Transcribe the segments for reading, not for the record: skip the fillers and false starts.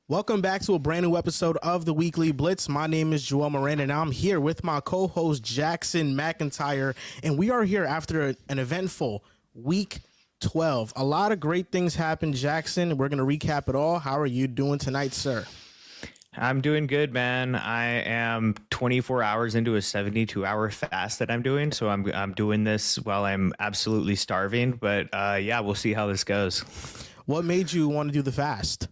Welcome back to a brand new episode of the Weekly Blitz. My name is Joel Moran, and I'm here with my co-host Jackson McIntyre, and we are here after an eventful Week 12. A lot of great things happened, Jackson. We're going to recap it all. How are you doing tonight, sir? I'm doing good, man. I am 24 hours into a 72-hour fast that I'm doing, so I'm doing this while I'm absolutely starving. But yeah, we'll see how this goes. What made you want to do the fast?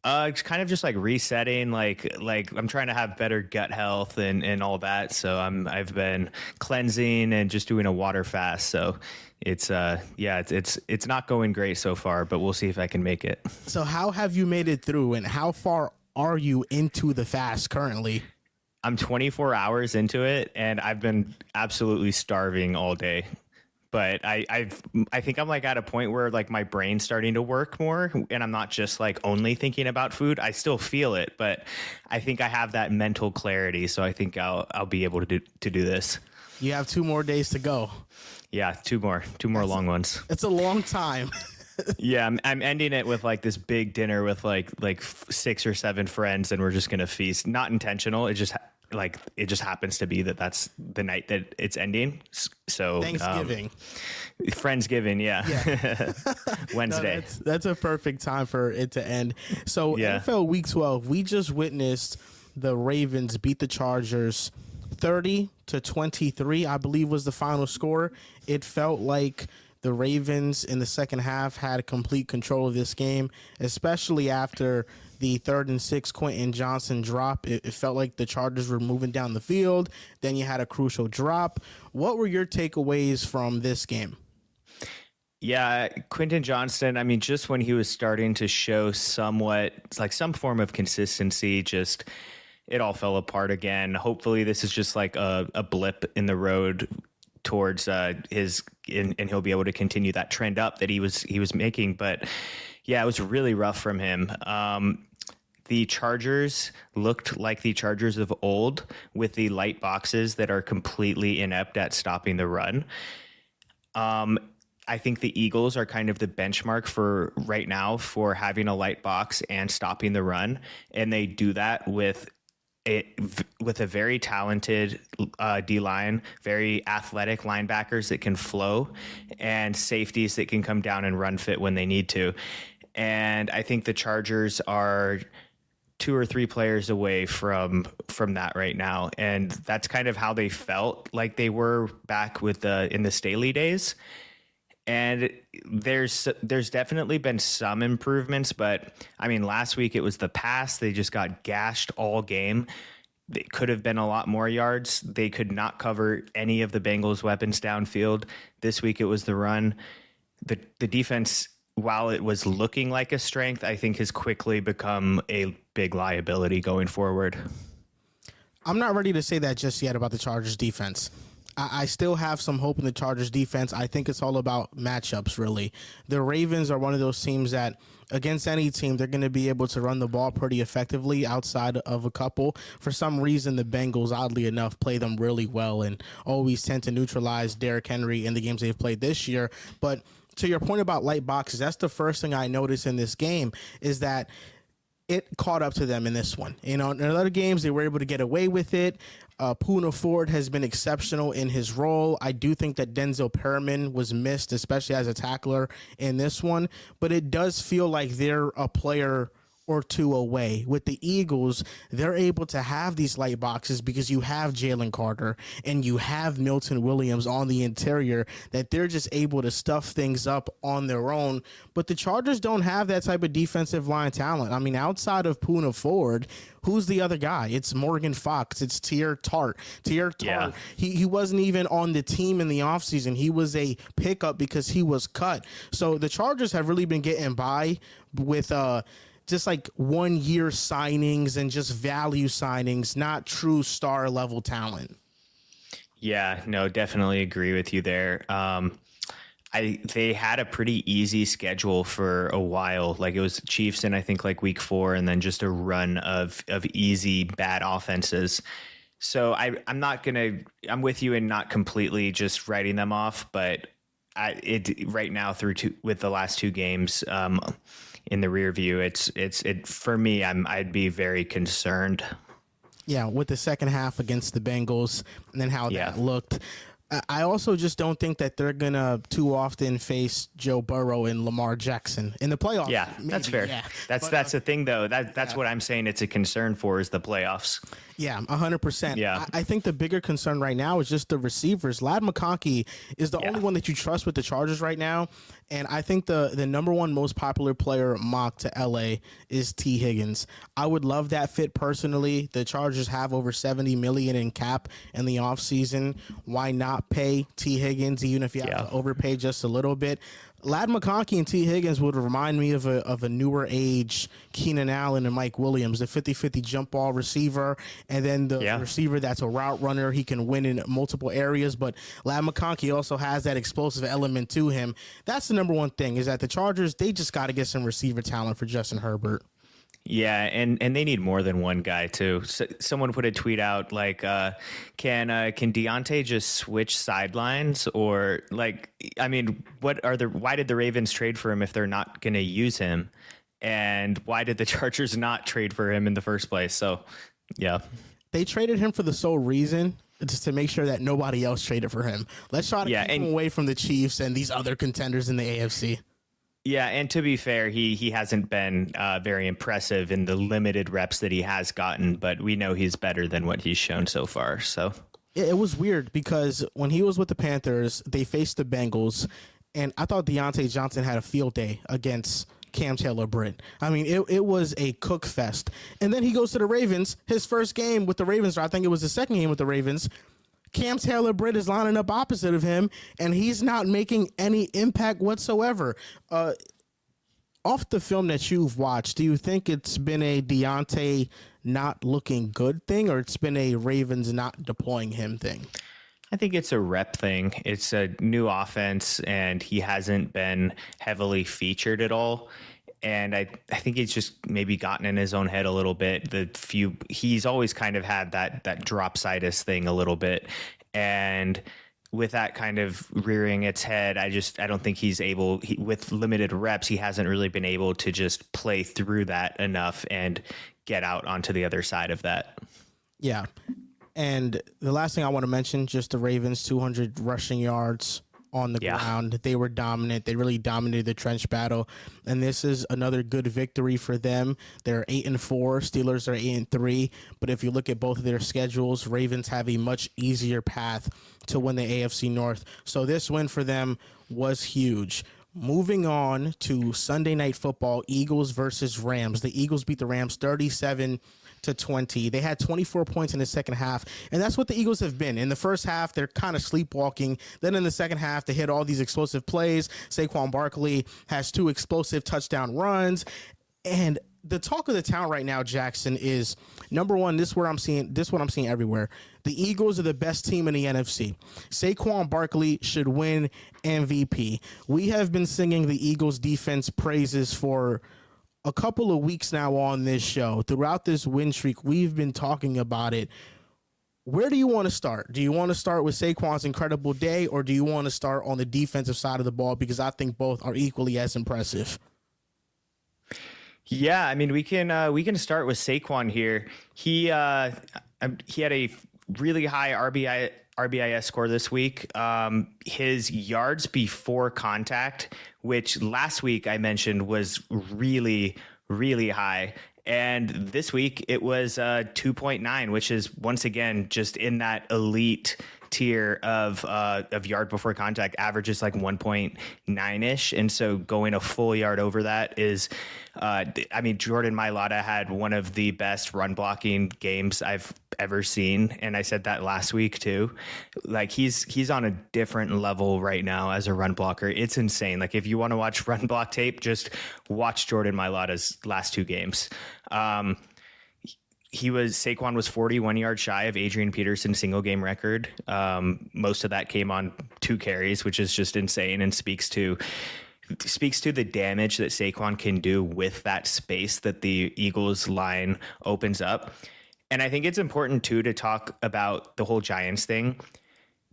It's kind of just like resetting, like I'm trying to have better gut health and all that. So I've been cleansing and just doing a water fast. So it's it's not going great so far, but we'll see if I can make it. So how have you made it through, and how far are you into the fast currently? I'm 24 hours into it, and I've been absolutely starving all day. But I think I'm like at a point where like my brain's starting to work more, and I'm not just like only thinking about food. I still feel it, but I think I have that mental clarity. So I think I'll be able to do this. You have 2 more days to go. Yeah, two more long ones. It's a long time. Yeah, I'm ending it with like this big dinner with like 6 or 7 friends, and we're just gonna feast. Not intentional. It just happens to be that's the night that it's ending. So Thanksgiving, Friendsgiving, yeah. Wednesday. No, that's a perfect time for it to end. So yeah. NFL Week 12, we just witnessed the Ravens beat the Chargers 30-23, I believe was the final score. It felt like the Ravens in the second half had complete control of this game, especially after the 3rd and 6 Quentin Johnson drop. It felt like the Chargers were moving down the field. Then you had a crucial drop. What were your takeaways from this game? Yeah, Quentin Johnston, I mean, just when he was starting to show somewhat, like some form of consistency, just it all fell apart again. Hopefully this is just like a blip in the road towards and he'll be able to continue that trend up that he was making. But yeah, it was really rough from him. The Chargers looked like the Chargers of old, with the light boxes that are completely inept at stopping the run. I think the Eagles are kind of the benchmark for right now for having a light box and stopping the run, and they do that with a very talented D-line, very athletic linebackers that can flow, and safeties that can come down and run fit when they need to. And I think the Chargers are 2 or 3 players away from that right now. And that's kind of how they felt like they were back in the Staley days. And there's definitely been some improvements, but I mean, last week it was the pass. They just got gashed all game. It could have been a lot more yards. They could not cover any of the Bengals' weapons downfield. This week it was the run. The defense, while it was looking like a strength, I think has quickly become a big liability going forward. I'm not ready to say that just yet about the Chargers defense. I still have some hope in the Chargers defense. I think it's all about matchups, really. The Ravens are one of those teams that against any team, they're going to be able to run the ball pretty effectively outside of a couple. For some reason, the Bengals, oddly enough, play them really well and always tend to neutralize Derrick Henry in the games they've played this year. But to your point about light boxes, that's the first thing I noticed in this game is that it caught up to them in this one. You know, in other games, they were able to get away with it. Poona Ford has been exceptional in his role. I do think that Denzel Perriman was missed, especially as a tackler in this one. But it does feel like they're a player or 2 away. With the Eagles, they're able to have these light boxes because you have Jalen Carter and you have Milton Williams on the interior that they're just able to stuff things up on their own. But the Chargers don't have that type of defensive line talent. I mean, outside of Poona Ford, who's the other guy? It's Morgan Fox. It's Tear Tart. Yeah. He wasn't even on the team in the offseason. He was a pickup because he was cut. So the Chargers have really been getting by with just like 1-year signings and just value signings, not true star level talent. Yeah, no, definitely agree with you there. They had a pretty easy schedule for a while. Like it was Chiefs in I think like week 4, and then just a run of easy bad offenses. So I'm with you in not completely just writing them off, but right now with the last 2 games, in the rear view, it for me, I'd be very concerned. Yeah, with the second half against the Bengals and then how Yeah. that looked. I also just don't think that they're going to too often face Joe Burrow and Lamar Jackson in the playoffs. Yeah, that's maybe, fair. yeah. That's the thing, though. That's what I'm saying. It's a concern for is the playoffs. Yeah, 100%. Yeah. I think the bigger concern right now is just the receivers. Ladd McConkey is the only one that you trust with the Chargers right now. And I think the number one most popular player mocked to LA is T. Higgins. I would love that fit personally. The Chargers have over $70 million in cap in the offseason. Why not pay T. Higgins, even if you have to overpay just a little bit? Ladd McConkey and T. Higgins would remind me of a newer age Keenan Allen and Mike Williams, the 50-50 jump ball receiver, and then the receiver that's a route runner. He can win in multiple areas, but Ladd McConkey also has that explosive element to him. That's the number one thing, is that the Chargers, they just got to get some receiver talent for Justin Herbert. Yeah, and they need more than one guy too. So, someone put a tweet out like, "Can Deontay just switch sidelines?" Or like, I mean, why did the Ravens trade for him if they're not going to use him? And why did the Chargers not trade for him in the first place? So, yeah, they traded him for the sole reason just to make sure that nobody else traded for him. Let's try to keep him away from the Chiefs and these other contenders in the AFC. Yeah, and to be fair, he hasn't been very impressive in the limited reps that he has gotten, but we know he's better than what he's shown so far. So it was weird because when he was with the Panthers, they faced the Bengals, and I thought Deontay Johnson had a field day against Cam Taylor-Britt. I mean, it was a cook fest. And then he goes to the Ravens, his first game with the Ravens, or I think it was the second game with the Ravens. Cam Taylor-Britt is lining up opposite of him, and he's not making any impact whatsoever. Off the film that you've watched, do you think it's been a Deontay not looking good thing, or it's been a Ravens not deploying him thing? I think it's a rep thing. It's a new offense, and he hasn't been heavily featured at all. And I think he's just maybe gotten in his own head a little bit. He's always kind of had that dropsitis thing a little bit. And with that kind of rearing its head, I don't think he's able, with limited reps, he hasn't really been able to just play through that enough and get out onto the other side of that. Yeah. And the last thing I want to mention, just the Ravens, 200 rushing yards on the ground. They were dominant. They really dominated the trench battle. And this is another good victory for them. They're 8-4. Steelers are 8-3. But if you look at both of their schedules, Ravens have a much easier path to win the AFC North. So this win for them was huge. Moving on to Sunday Night Football, Eagles versus Rams. The Eagles beat the Rams 37-20. They had 24 points in the second half, and that's what the Eagles have been. In the first half, they're kind of sleepwalking. Then in the second half, they hit all these explosive plays. Saquon Barkley has 2 explosive touchdown runs. And the talk of the town right now, Jackson, is number one, this is what I'm seeing everywhere. The Eagles are the best team in the NFC. Saquon Barkley should win MVP. We have been singing the Eagles defense praises for a couple of weeks now on this show. Throughout this win streak, we've been talking about it. Where do you want to start? Do you want to start with Saquon's incredible day, or do you want to start on the defensive side of the ball? Because I think both are equally as impressive. Yeah, I mean, we can start with Saquon here. He had a really high RBIS score this week. His yards before contact, which last week I mentioned was really, really high. And this week it was 2.9, which is once again just in that elite tier of yard before contact. Average is like 1.9-ish. And so going a full yard over that is, I mean, Jordan Mailata had one of the best run blocking games I've ever seen. And I said that last week too. Like he's on a different level right now as a run blocker. It's insane. Like if you want to watch run block tape, just watch Jordan Mailata's last 2 games. Saquon was 41 yards shy of Adrian Peterson's single game record. Most of that came on 2 carries, which is just insane and speaks to the damage that Saquon can do with that space that the Eagles line opens up. And I think it's important too to talk about the whole Giants thing,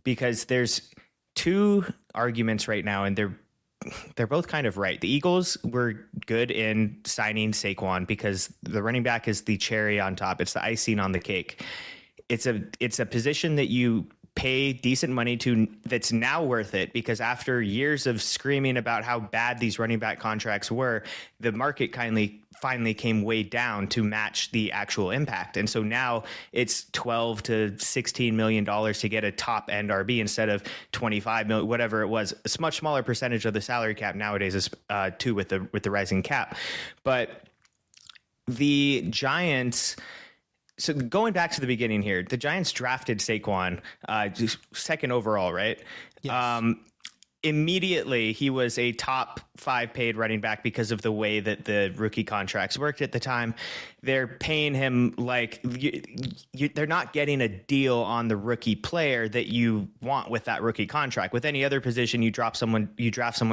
because there's 2 arguments right now, and they're they're both kind of right. The Eagles were good in signing Saquon because the running back is the cherry on top. It's the icing on the cake. It's a position that you pay decent money to that's now worth it, because after years of screaming about how bad these running back contracts were, the market finally came way down to match the actual impact. And so now it's $12 to $16 million to get a top end RB instead of 25 million, whatever it was. It's a much smaller percentage of the salary cap nowadays is too with the rising cap. But the Giants, so going back to the beginning here, the Giants drafted Saquon second overall, right? Yes. Immediately, he was a top 5 paid running back because of the way that the rookie contracts worked at the time. They're paying him like they're not getting a deal on the rookie player that you want with that rookie contract. With any other position, you draft someone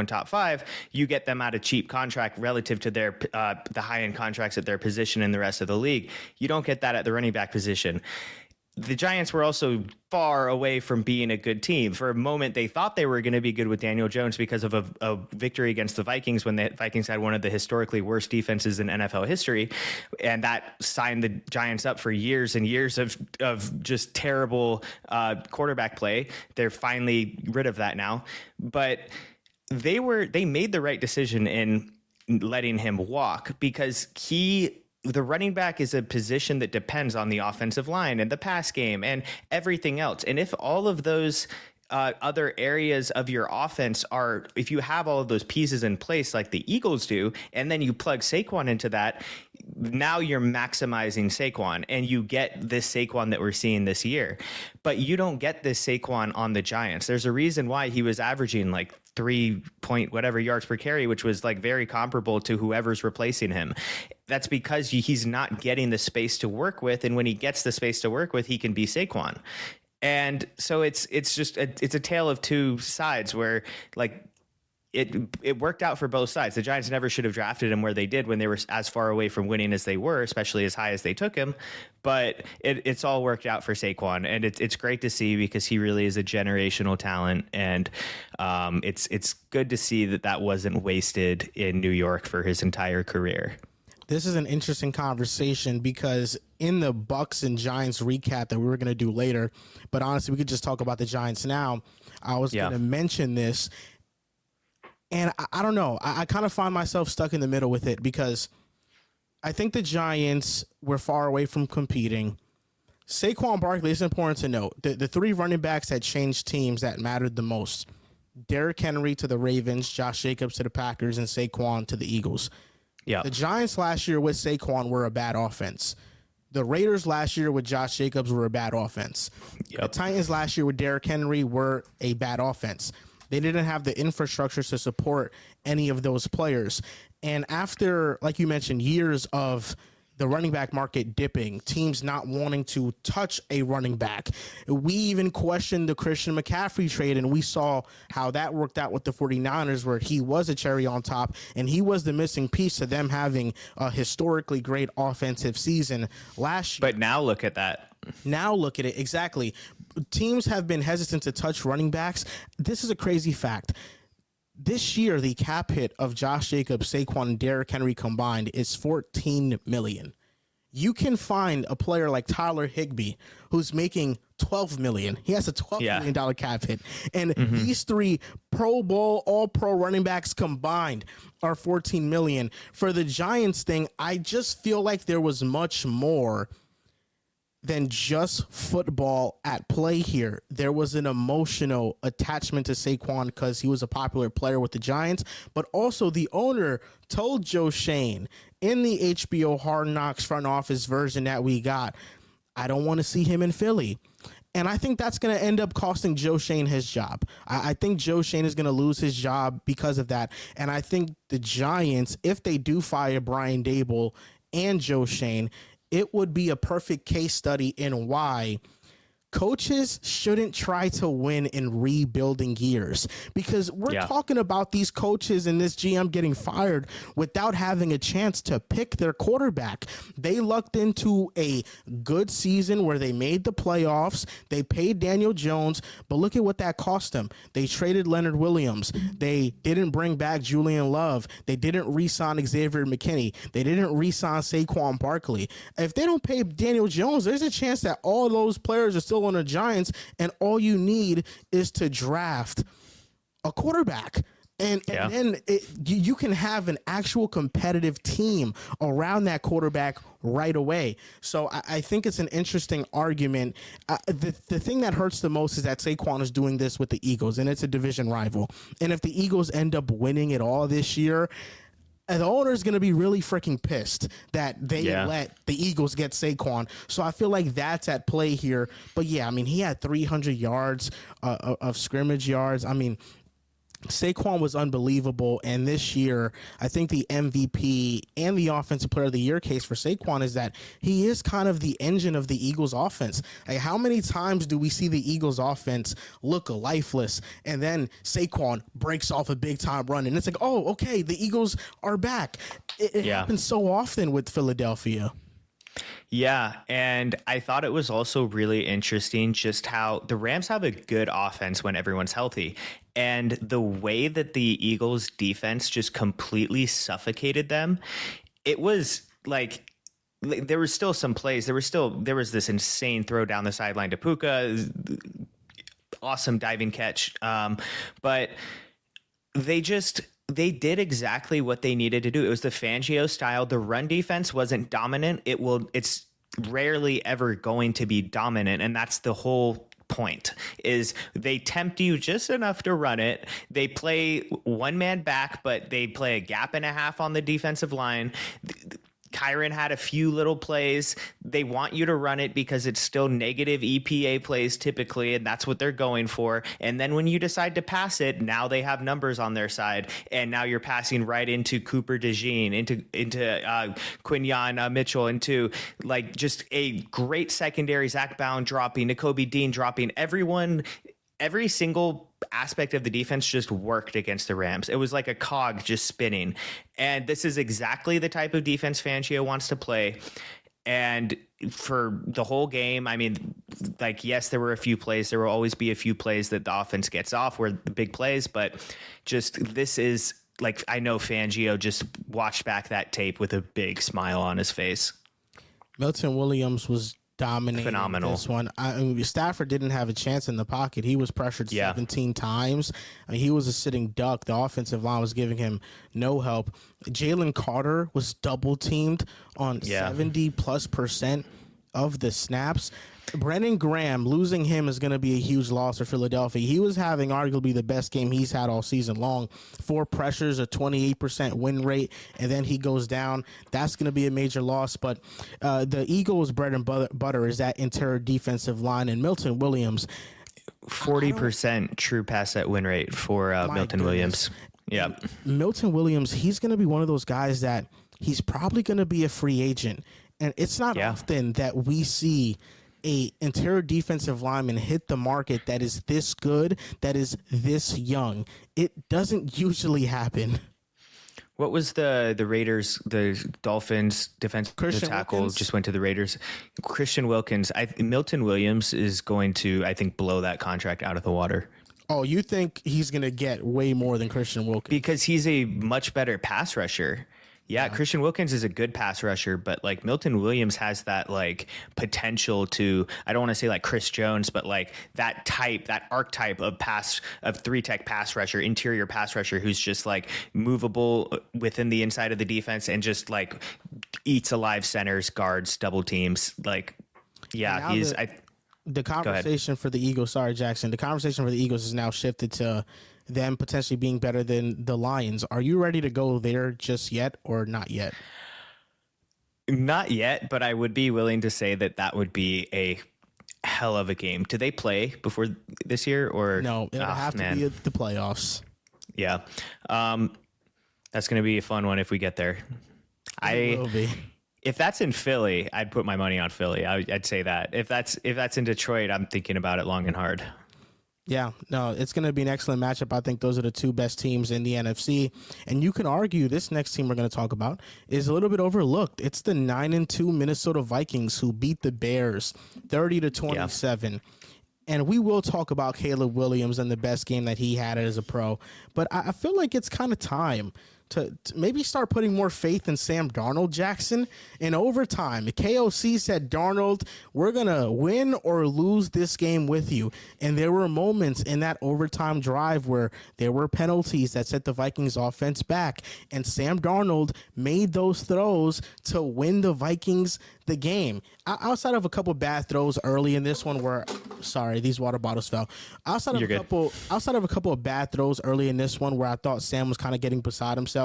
top 5, you get them at a cheap contract relative to their the high end contracts at their position in the rest of the league. You don't get that at the running back position. The Giants were also far away from being a good team. For a moment, they thought they were going to be good with Daniel Jones because of a victory against the Vikings when the Vikings had one of the historically worst defenses in NFL history. And that signed the Giants up for years and years of just terrible quarterback play. They're finally rid of that now. But they made the right decision in letting him walk, because the running back is a position that depends on the offensive line and the pass game and everything else. And if all of those other areas of your offense if you have all of those pieces in place like the Eagles do, and then you plug Saquon into that, now you're maximizing Saquon and you get this Saquon that we're seeing this year. But you don't get this Saquon on the Giants. There's a reason why he was averaging like 3 point whatever yards per carry, which was like very comparable to whoever's replacing him. That's because he's not getting the space to work with. And when he gets the space to work with, he can be Saquon. And so it's a tale of two sides where like it worked out for both sides. The Giants never should have drafted him where they did when they were as far away from winning as they were, especially as high as they took him. But it's all worked out for Saquon, and it's great to see because he really is a generational talent, and it's good to see that wasn't wasted in New York for his entire career. This is an interesting conversation because in the Bucks and Giants recap that we were going to do later, but honestly, we could just talk about the Giants now. I was going to mention this, and I don't know. I kind of find myself stuck in the middle with it because I think the Giants were far away from competing. Saquon Barkley, it's important to note, the 3 running backs that changed teams that mattered the most: Derrick Henry to the Ravens, Josh Jacobs to the Packers, and Saquon to the Eagles. Yeah. The Giants last year with Saquon were a bad offense. The Raiders last year with Josh Jacobs were a bad offense. Yep. The Titans last year with Derrick Henry were a bad offense. They didn't have the infrastructure to support any of those players. And after, like you mentioned, years of the running back market dipping, teams not wanting to touch a running back, we even questioned the Christian McCaffrey trade, and we saw how that worked out with the 49ers, where he was a cherry on top, and he was the missing piece to them having a historically great offensive season last year. But now look at that. Now look at it. Exactly. Teams have been hesitant to touch running backs. This is a crazy fact. This year, the cap hit of Josh Jacobs, Saquon, and Derrick Henry combined is $14 million. You can find a player like Tyler Higbee who's making $12 million. He has a $12 million cap hit. And these 3 Pro Bowl, all-pro running backs combined are $14 million. For the Giants thing, I just feel like there was much more than just football at play here. There was an emotional attachment to Saquon because he was a popular player with the Giants, but also the owner told Joe Shane in the HBO Hard Knocks front office version that we got, I don't want to see him in Philly. And I think that's going to end up costing Joe Shane his job. I think Joe Shane is going to lose his job because of that. And I think the Giants, if they do fire Brian Daboll and Joe Shane, it would be a perfect case study in why coaches shouldn't try to win in rebuilding years, because we're talking about these coaches and this GM getting fired without having a chance to pick their quarterback. They lucked into a good season where they made the playoffs. They paid Daniel Jones, but look at what that cost them. They traded Leonard Williams. They didn't bring back Julian Love. They didn't re-sign Xavier McKinney. They didn't re-sign Saquon Barkley. If they don't pay Daniel Jones, there's a chance that all those players are still on the Giants, and all you need is to draft a quarterback. And then you can have an actual competitive team around that quarterback right away. So I think it's an interesting argument. The thing that hurts the most is that Saquon is doing this with the Eagles, and it's a division rival. And if the Eagles end up winning it all this year, the owner is going to be really freaking pissed that they let the Eagles get Saquon. So I feel like that's at play here. But yeah, I mean, he had 300 yards of scrimmage yards. I mean, Saquon was unbelievable, and this year I think the MVP and the Offensive Player of the Year case for Saquon is that he is kind of the engine of the Eagles offense. Like, how many times do we see the Eagles offense look lifeless, and then Saquon breaks off a big time run, and it's like, oh, okay, the Eagles are back. It happens so often with Philadelphia. Yeah, and I thought it was also really interesting just how the Rams have a good offense when everyone's healthy. And the way that the Eagles defense just completely suffocated them, it was like there was still some plays. There was this insane throw down the sideline to Puka, awesome diving catch. But they did exactly what they needed to do. It was the Fangio style. The run defense wasn't dominant. It's rarely ever going to be dominant. And that's the whole point, is they tempt you just enough to run it. They play one man back, but they play a gap and a half on the defensive line. Kyron had a few little plays. They want you to run it because it's still negative EPA plays typically, and that's what they're going for. And then when you decide to pass it, now they have numbers on their side, and now you're passing right into Cooper DeJean, into Quinyon Mitchell, into like just a great secondary. Zach Bound dropping, Nakobe Dean dropping. Every single aspect of the defense just worked against the Rams. It was like a cog just spinning. And this is exactly the type of defense Fangio wants to play. And for the whole game, I mean, like, yes, there were a few plays. There will always be a few plays that the offense gets off where the big plays. But just this is like, I know Fangio just watched back that tape with a big smile on his face. Milton Williams was dominating phenomenal. This one. Stafford didn't have a chance in the pocket. He was pressured 17 times. I mean, he was a sitting duck. The offensive line was giving him no help. Jalen Carter was double teamed on 70+% of the snaps. Brendan Graham, losing him is going to be a huge loss for Philadelphia. He was having arguably the best game he's had all season long. 4 pressures, a 28% win rate, and then he goes down. That's going to be a major loss. But the Eagles' bread and butter is that interior defensive line, and Milton Williams. 40% true pass set win rate for Milton Williams. Yeah. Milton Williams, he's going to be one of those guys that he's probably going to be a free agent. And it's not often that we see a interior defensive lineman hit the market that is this good, that is this young. It doesn't usually happen. What was the Raiders, the Dolphins defensive tackle Wilkins just went to the Raiders? Christian Wilkins. Milton Williams is going to, I think, blow that contract out of the water. Oh, you think he's going to get way more than Christian Wilkins? Because he's a much better pass rusher. Yeah, Christian Wilkins is a good pass rusher, but like Milton Williams has that like potential to, I don't want to say like Chris Jones, but like that archetype of 3-tech pass rusher, interior pass rusher, who's just like movable within the inside of the defense and just like eats alive centers, guards, double teams. Like, yeah, the conversation for the Eagles. Sorry, Jackson. The conversation for the Eagles is now shifted to them potentially being better than the Lions. Are you ready to go there just yet or not yet? Not yet, but I would be willing to say that would be a hell of a game. Do they play before this year or no? It'll have to be the playoffs. Yeah. That's going to be a fun one if we get there. It will be. If that's in Philly, I'd put my money on Philly. I'd say that. If that's in Detroit, I'm thinking about it long and hard. Yeah, no, it's going to be an excellent matchup. I think those are the two best teams in the NFC. And you can argue this next team we're going to talk about is a little bit overlooked. It's the 9-2 Minnesota Vikings who beat the Bears 30-27. Yeah. And we will talk about Caleb Williams and the best game that he had as a pro. But I feel like it's kind of time to maybe start putting more faith in Sam Darnold, Jackson. In overtime, KOC said, Darnold, we're going to win or lose this game with you. And there were moments in that overtime drive where there were penalties that set the Vikings offense back. And Sam Darnold made those throws to win the Vikings the game. Outside of a couple bad throws early in this one where, sorry, these water bottles fell. Outside of a couple of bad throws early in this one where I thought Sam was kind of getting beside himself,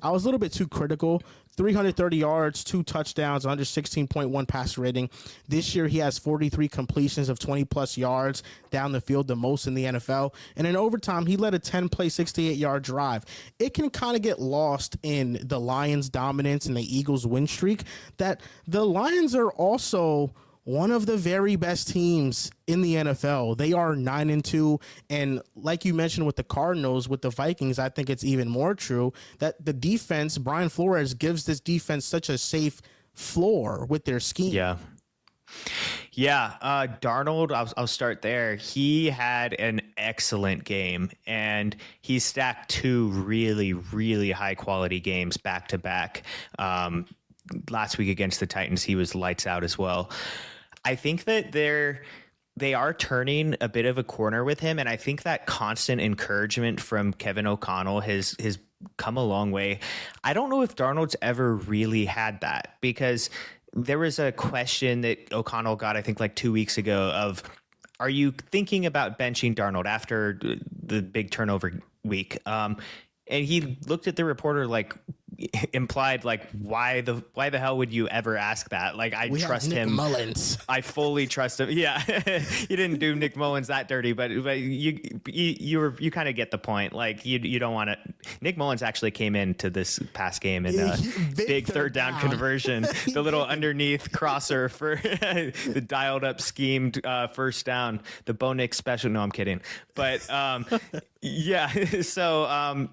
I was a little bit too critical. 330 yards, 2 touchdowns, 116.1 passer rating. This year, he has 43 completions of 20-plus yards down the field, the most in the NFL. And in overtime, he led a 10-play, 68-yard drive. It can kind of get lost in the Lions' dominance and the Eagles' win streak that the Lions are also one of the very best teams in the NFL. They are 9-2. And like you mentioned with the Cardinals, with the Vikings, I think it's even more true that the defense, Brian Flores, gives this defense such a safe floor with their scheme. Yeah. Darnold, I'll start there. He had an excellent game, and he stacked 2 really, really high quality games back to back. Last week against the Titans, he was lights out as well. I think that they are turning a bit of a corner with him, and I think that constant encouragement from Kevin O'Connell has come a long way. I don't know if Darnold's ever really had that, because there was a question that O'Connell got, I think, like 2 weeks ago of, are you thinking about benching Darnold after the big turnover week? And he looked at the reporter like implied, like, why the hell would you ever ask that? Like, I trust him. Mullins. I fully trust him. Yeah. You didn't do Nick Mullins that dirty, but you kind of get the point. Like, you don't want to. Nick Mullins actually came into this past game in a big third down conversion, the little underneath crosser for the dialed up schemed first down, the Bo Nick special. No, I'm kidding. But yeah. So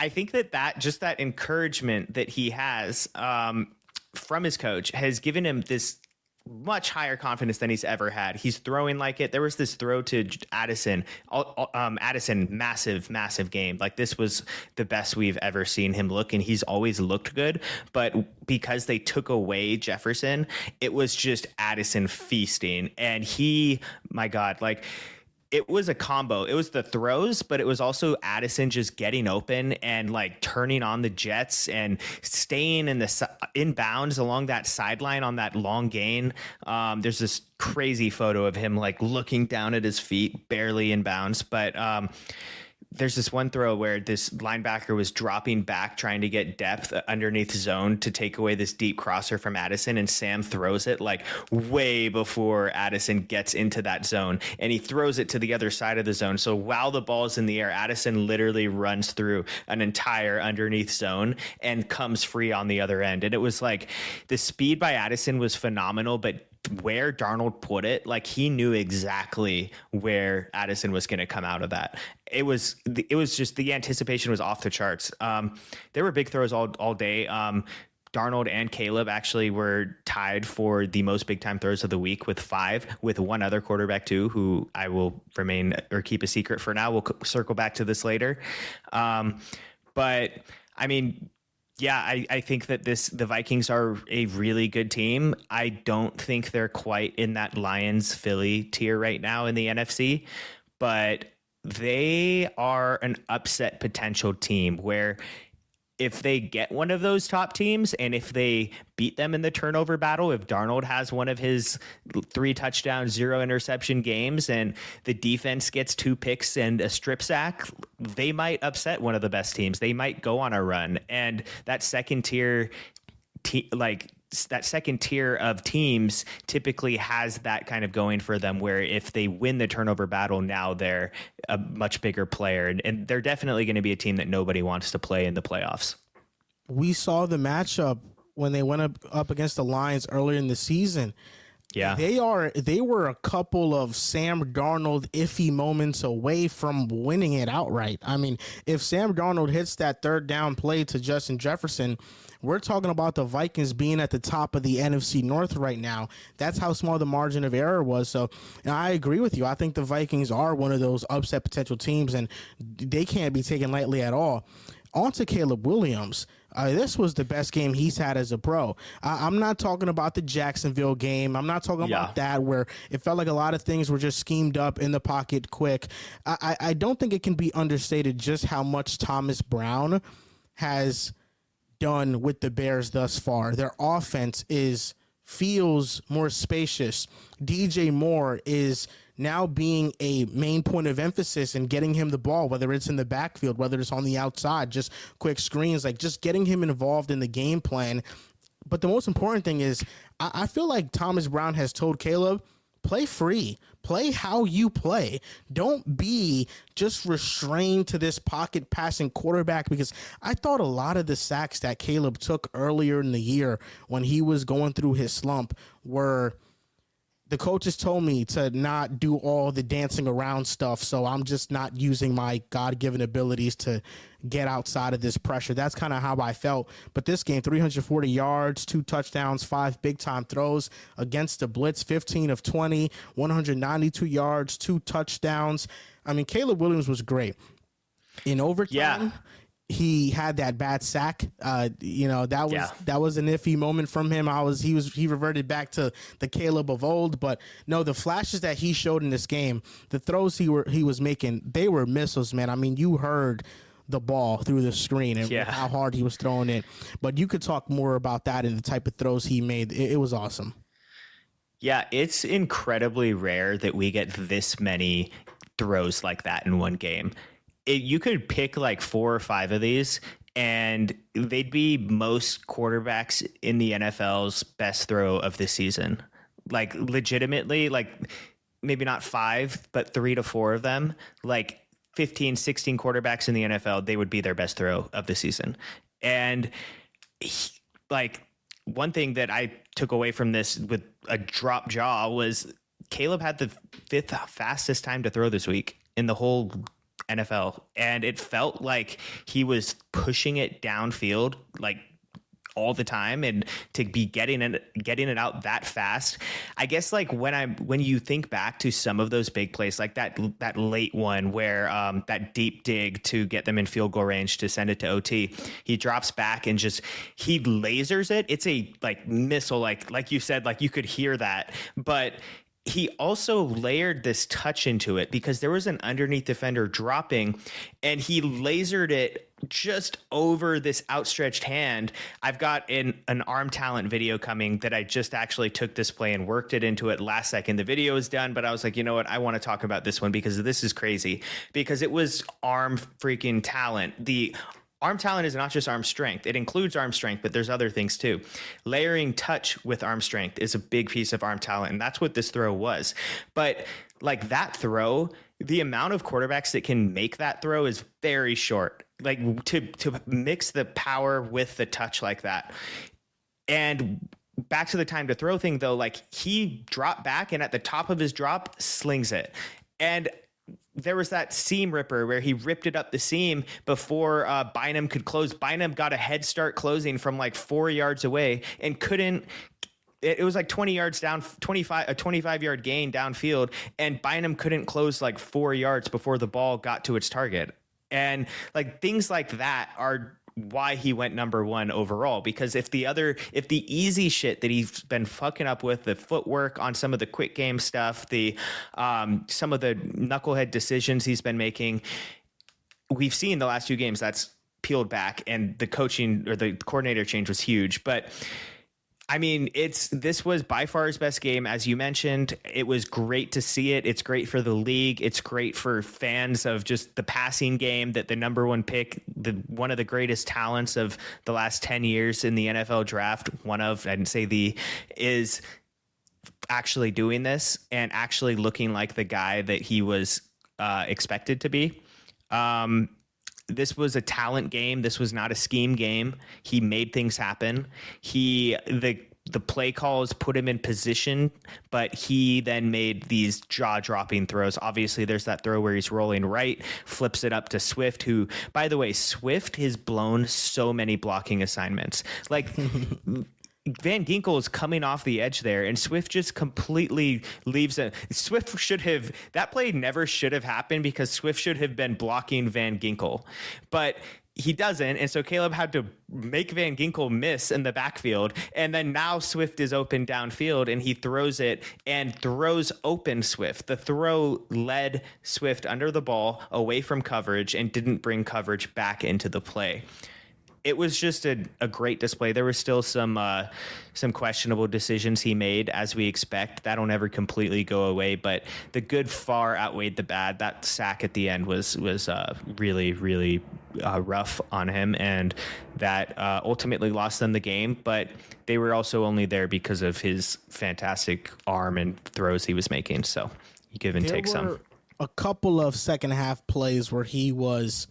I think that just that encouragement that he has from his coach has given him this much higher confidence than he's ever had. He's throwing like it. There was this throw to Addison. Addison, massive game. Like, this was the best we've ever seen him look, and he's always looked good. But because they took away Jefferson, it was just Addison feasting. And my God, like, it was a combo. It was the throws, but it was also Addison just getting open and like turning on the jets and staying in bounds along that sideline on that long gain. There's this crazy photo of him like looking down at his feet, barely in bounds. But there's this one throw where this linebacker was dropping back, trying to get depth underneath zone to take away this deep crosser from Addison, and Sam throws it like way before Addison gets into that zone, and he throws it to the other side of the zone. So while the ball is in the air, Addison literally runs through an entire underneath zone and comes free on the other end. And it was like the speed by Addison was phenomenal, but where Darnold put it, like, he knew exactly where Addison was going to come out of that. It was just, the anticipation was off the charts. There were big throws all day. Darnold and Caleb actually were tied for the most big time throws of the week with 5, with one other quarterback too, who I will keep a secret for now. We'll circle back to this later. But I mean, yeah, I think that the Vikings are a really good team. I don't think they're quite in that Lions-Philly tier right now in the NFC, but they are an upset potential team where if they get one of those top teams and if they beat them in the turnover battle, if Darnold has one of his 3 touchdown, 0 interception games and the defense gets 2 picks and a strip sack, they might upset one of the best teams. They might go on a run. And that second tier, that second tier of teams typically has that kind of going for them, where if they win the turnover battle, now they're a much bigger player. And they're definitely going to be a team that nobody wants to play in the playoffs. We saw the matchup when they went up against the Lions earlier in the season. Yeah. They were a couple of Sam Darnold iffy moments away from winning it outright. I mean, if Sam Darnold hits that third down play to Justin Jefferson, we're talking about the Vikings being at the top of the NFC North right now. That's how small the margin of error was. So I agree with you. I think the Vikings are one of those upset potential teams, and they can't be taken lightly at all. On to Caleb Williams. This was the best game he's had as a pro. I'm not talking about the Jacksonville game. I'm not talking about that where it felt like a lot of things were just schemed up in the pocket quick. I don't think it can be understated just how much Thomas Brown has done with the Bears thus far. Their offense feels more spacious. DJ Moore is now being a main point of emphasis and getting him the ball, whether it's in the backfield, whether it's on the outside, just quick screens, like just getting him involved in the game plan. But the most important thing is I feel like Thomas Brown has told Caleb, play free, play how you play. Don't be just restrained to this pocket passing quarterback, because I thought a lot of the sacks that Caleb took earlier in the year when he was going through his slump were the coaches told me to not do all the dancing around stuff, so I'm just not using my God-given abilities to get outside of this pressure. That's kind of how I felt. But this game, 340 yards, 2 touchdowns, 5 big-time throws against the blitz, 15 of 20, 192 yards, 2 touchdowns. I mean, Caleb Williams was great. In overtime, he had that bad sack. That was an iffy moment from him. He reverted back to the Caleb of old. But no, the flashes that he showed in this game, the throws he was making, they were missiles, man. I mean, you heard the ball through the screen and how hard he was throwing it. But you could talk more about that and the type of throws he made. It was awesome. Yeah, it's incredibly rare that we get this many throws like that in one game. You could pick like 4 or 5 of these and they'd be most quarterbacks in the NFL's best throw of the season. Like legitimately, like maybe not 5, but 3 to 4 of them, like 15, 16 quarterbacks in the NFL, they would be their best throw of the season. And one thing that I took away from this with a drop jaw was Caleb had the 5th fastest time to throw this week in the whole NFL, and it felt like he was pushing it downfield like all the time, and to be getting it out that fast. I guess like when you think back to some of those big plays, like that late one where that deep dig to get them in field goal range to send it to OT, he drops back and he lasers it. It's a like missile, like you said, like you could hear that, but he also layered this touch into it because there was an underneath defender dropping and he lasered it just over this outstretched hand. I've got an arm talent video coming that I just actually took this play and worked it into it last second. The video is done, but I was like, you know what? I want to talk about this one because this is crazy, because it was arm freaking talent. The arm talent is not just arm strength. It includes arm strength, but there's other things too. Layering touch with arm strength is a big piece of arm talent, and that's what this throw was. But like that throw, the amount of quarterbacks that can make that throw is very short. Like to mix the power with the touch like that. And back to the time to throw thing though, like he dropped back and at the top of his drop slings it. And there was that seam ripper where he ripped it up the seam before Bynum could close. Bynum got a head start closing from like 4 yards away and couldn't. It was like 20 yards down, a 25-yard gain downfield, and Bynum couldn't close like 4 yards before the ball got to its target. And like things like that are why he went number 1 overall, because if the easy shit that he's been fucking up with, the footwork on some of the quick game stuff, the some of the knucklehead decisions he's been making, we've seen the last 2 games that's peeled back, and the coaching or the coordinator change was huge. But I mean, this was by far his best game, as you mentioned. It was great to see it. It's great for the league. It's great for fans of just the passing game, that the number 1 pick, one of the greatest talents of the last 10 years in the NFL draft, I didn't say is actually doing this and actually looking like the guy that he was expected to be. this was a talent game. This was not a scheme game. He made things happen. The play calls put him in position, but he then made these jaw-dropping throws. Obviously, there's that throw where he's rolling right, flips it up to Swift, who, by the way, Swift has blown so many blocking assignments. Like, Van Ginkel is coming off the edge there, and Swift just completely leaves it. That play never should have happened because Swift should have been blocking Van Ginkel. But he doesn't, and so Caleb had to make Van Ginkel miss in the backfield, and then now Swift is open downfield, and he throws it and throws open Swift. The throw led Swift under the ball, away from coverage, and didn't bring coverage back into the play. It was just a great display. There were still some questionable decisions he made, as we expect. That'll never completely go away, but the good far outweighed the bad. That sack at the end was really, really rough on him, and that ultimately lost them the game. But they were also only there because of his fantastic arm and throws he was making. So you give and take some. A couple of second half plays where he was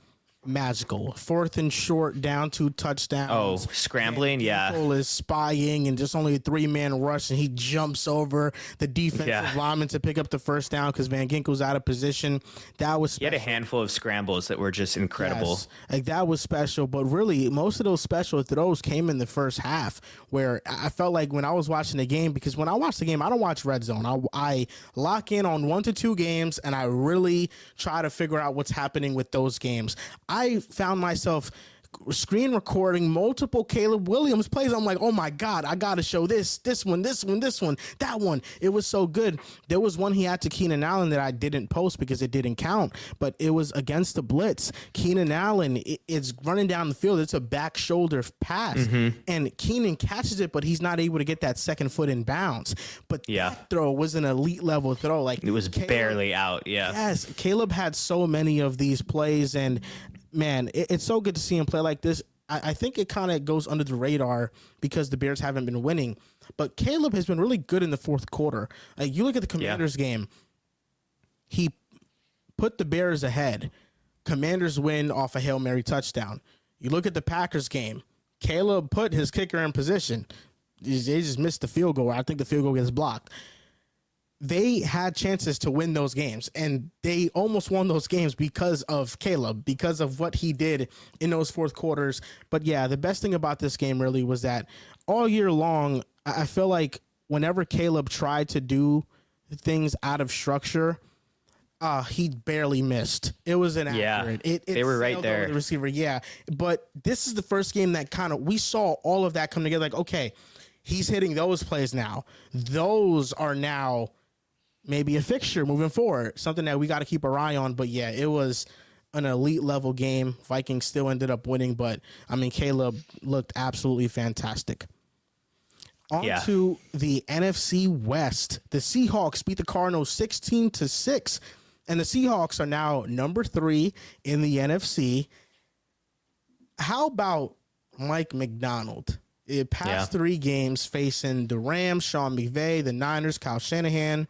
magical. 4th and short, down 2 touchdowns. Oh, scrambling, yeah. Is spying and just only a 3-man rush, and he jumps over the defensive lineman to pick up the first down because Van Ginkel's out of position. That was special. He had a handful of scrambles that were just incredible. Yes, like that was special, but really most of those special throws came in the first half, where I felt like when I was watching the game, because when I watch the game, I don't watch Red Zone. I lock in on 1 to 2 games, and I really try to figure out what's happening with those games. I found myself screen recording multiple Caleb Williams plays. I'm like, oh my God, I got to show this one, that one. It was so good. There was one he had to Keenan Allen that I didn't post because it didn't count, but it was against the blitz. Keenan Allen is running down the field. It's a back shoulder pass, and Keenan catches it, but he's not able to get that second foot in bounds. But that throw was an elite level throw. Like, it was barely out. Yeah. Yes. Caleb had so many of these plays, and man, it's so good to see him play like this. I think it kind of goes under the radar because the Bears haven't been winning. But Caleb has been really good in the fourth quarter. Like, you look at the Commanders game, he put the Bears ahead. Commanders win off a Hail Mary touchdown. You look at the Packers game, Caleb put his kicker in position. They just missed the field goal. I think the field goal gets blocked. They had chances to win those games, and they almost won those games because of Caleb, because of what he did in those fourth quarters. But yeah, the best thing about this game really was that all year long, I feel like whenever Caleb tried to do things out of structure, he barely missed. It was inaccurate. They were right there. The receiver, yeah. But this is the first game that we saw all of that come together. Like, okay, he's hitting those plays now. Those are now maybe a fixture moving forward, something that we got to keep our eye on. But yeah, it was an elite level game. Vikings still ended up winning, but I mean, Caleb looked absolutely fantastic. On to the NFC West. The Seahawks beat the Cardinals 16-6, and the Seahawks are now number 3 in the NFC. How about Mike Macdonald? Past 3 games facing the Rams, Sean McVay, the Niners, Kyle Shanahan,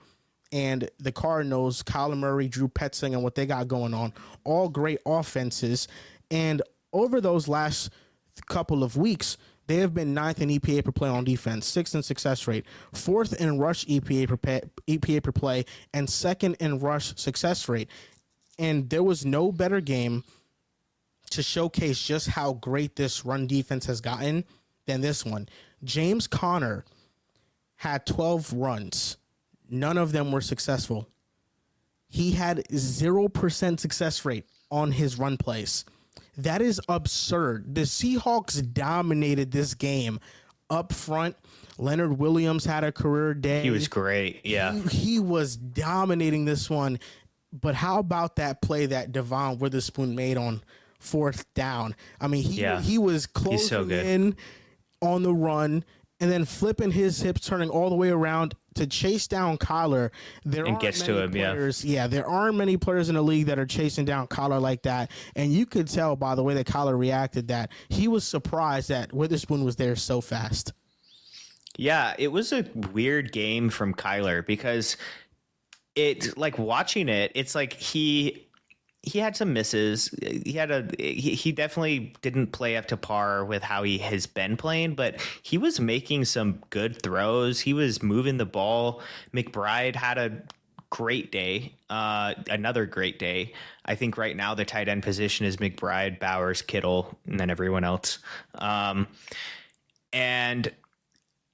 and the Cardinals, Kyler Murray, Drew Petzing, and what they got going on. All great offenses. And over those last couple of weeks, they have been 9th in EPA per play on defense, 6th in success rate, 4th in rush EPA per play, and 2nd in rush success rate. And there was no better game to showcase just how great this run defense has gotten than this one. James Conner had 12 runs. None of them were successful. He had 0% success rate on his run plays. That is absurd. The Seahawks dominated this game up front. Leonard Williams had a career day. He was great. Yeah. He was dominating this one. But how about that play that Devon Witherspoon made on 4th down? I mean, he was closing in on the run and then flipping his hips, turning all the way around to chase down Kyler. There aren't many players in the league that are chasing down Kyler like that. And you could tell by the way that Kyler reacted that he was surprised that Witherspoon was there so fast. Yeah, it was a weird game from Kyler because watching it, it's like he he had some misses. He definitely didn't play up to par with how he has been playing, but he was making some good throws. He was moving the ball. McBride had a great day, another great day. I think right now the tight end position is McBride, Bowers, Kittle, and then everyone else. And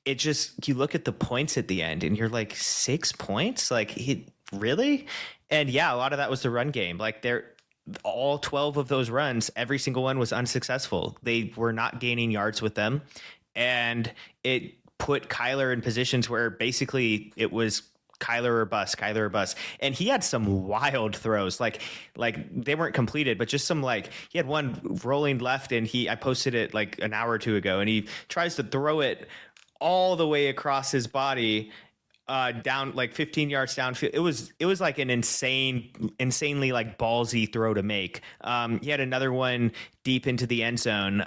it just, you look at the points at the end and you're like, 6 points? Like, he really? And yeah, a lot of that was the run game. Like, all 12 of those runs, every single one was unsuccessful. They were not gaining yards with them. And it put Kyler in positions where basically it was Kyler or bust, Kyler or bust. And he had some wild throws, like they weren't completed, but just some, like, he had one rolling left, and I posted it like an hour or two ago, and he tries to throw it all the way across his body, down like 15 yards downfield. It was like an insanely like ballsy throw to make. He had another one deep into the end zone,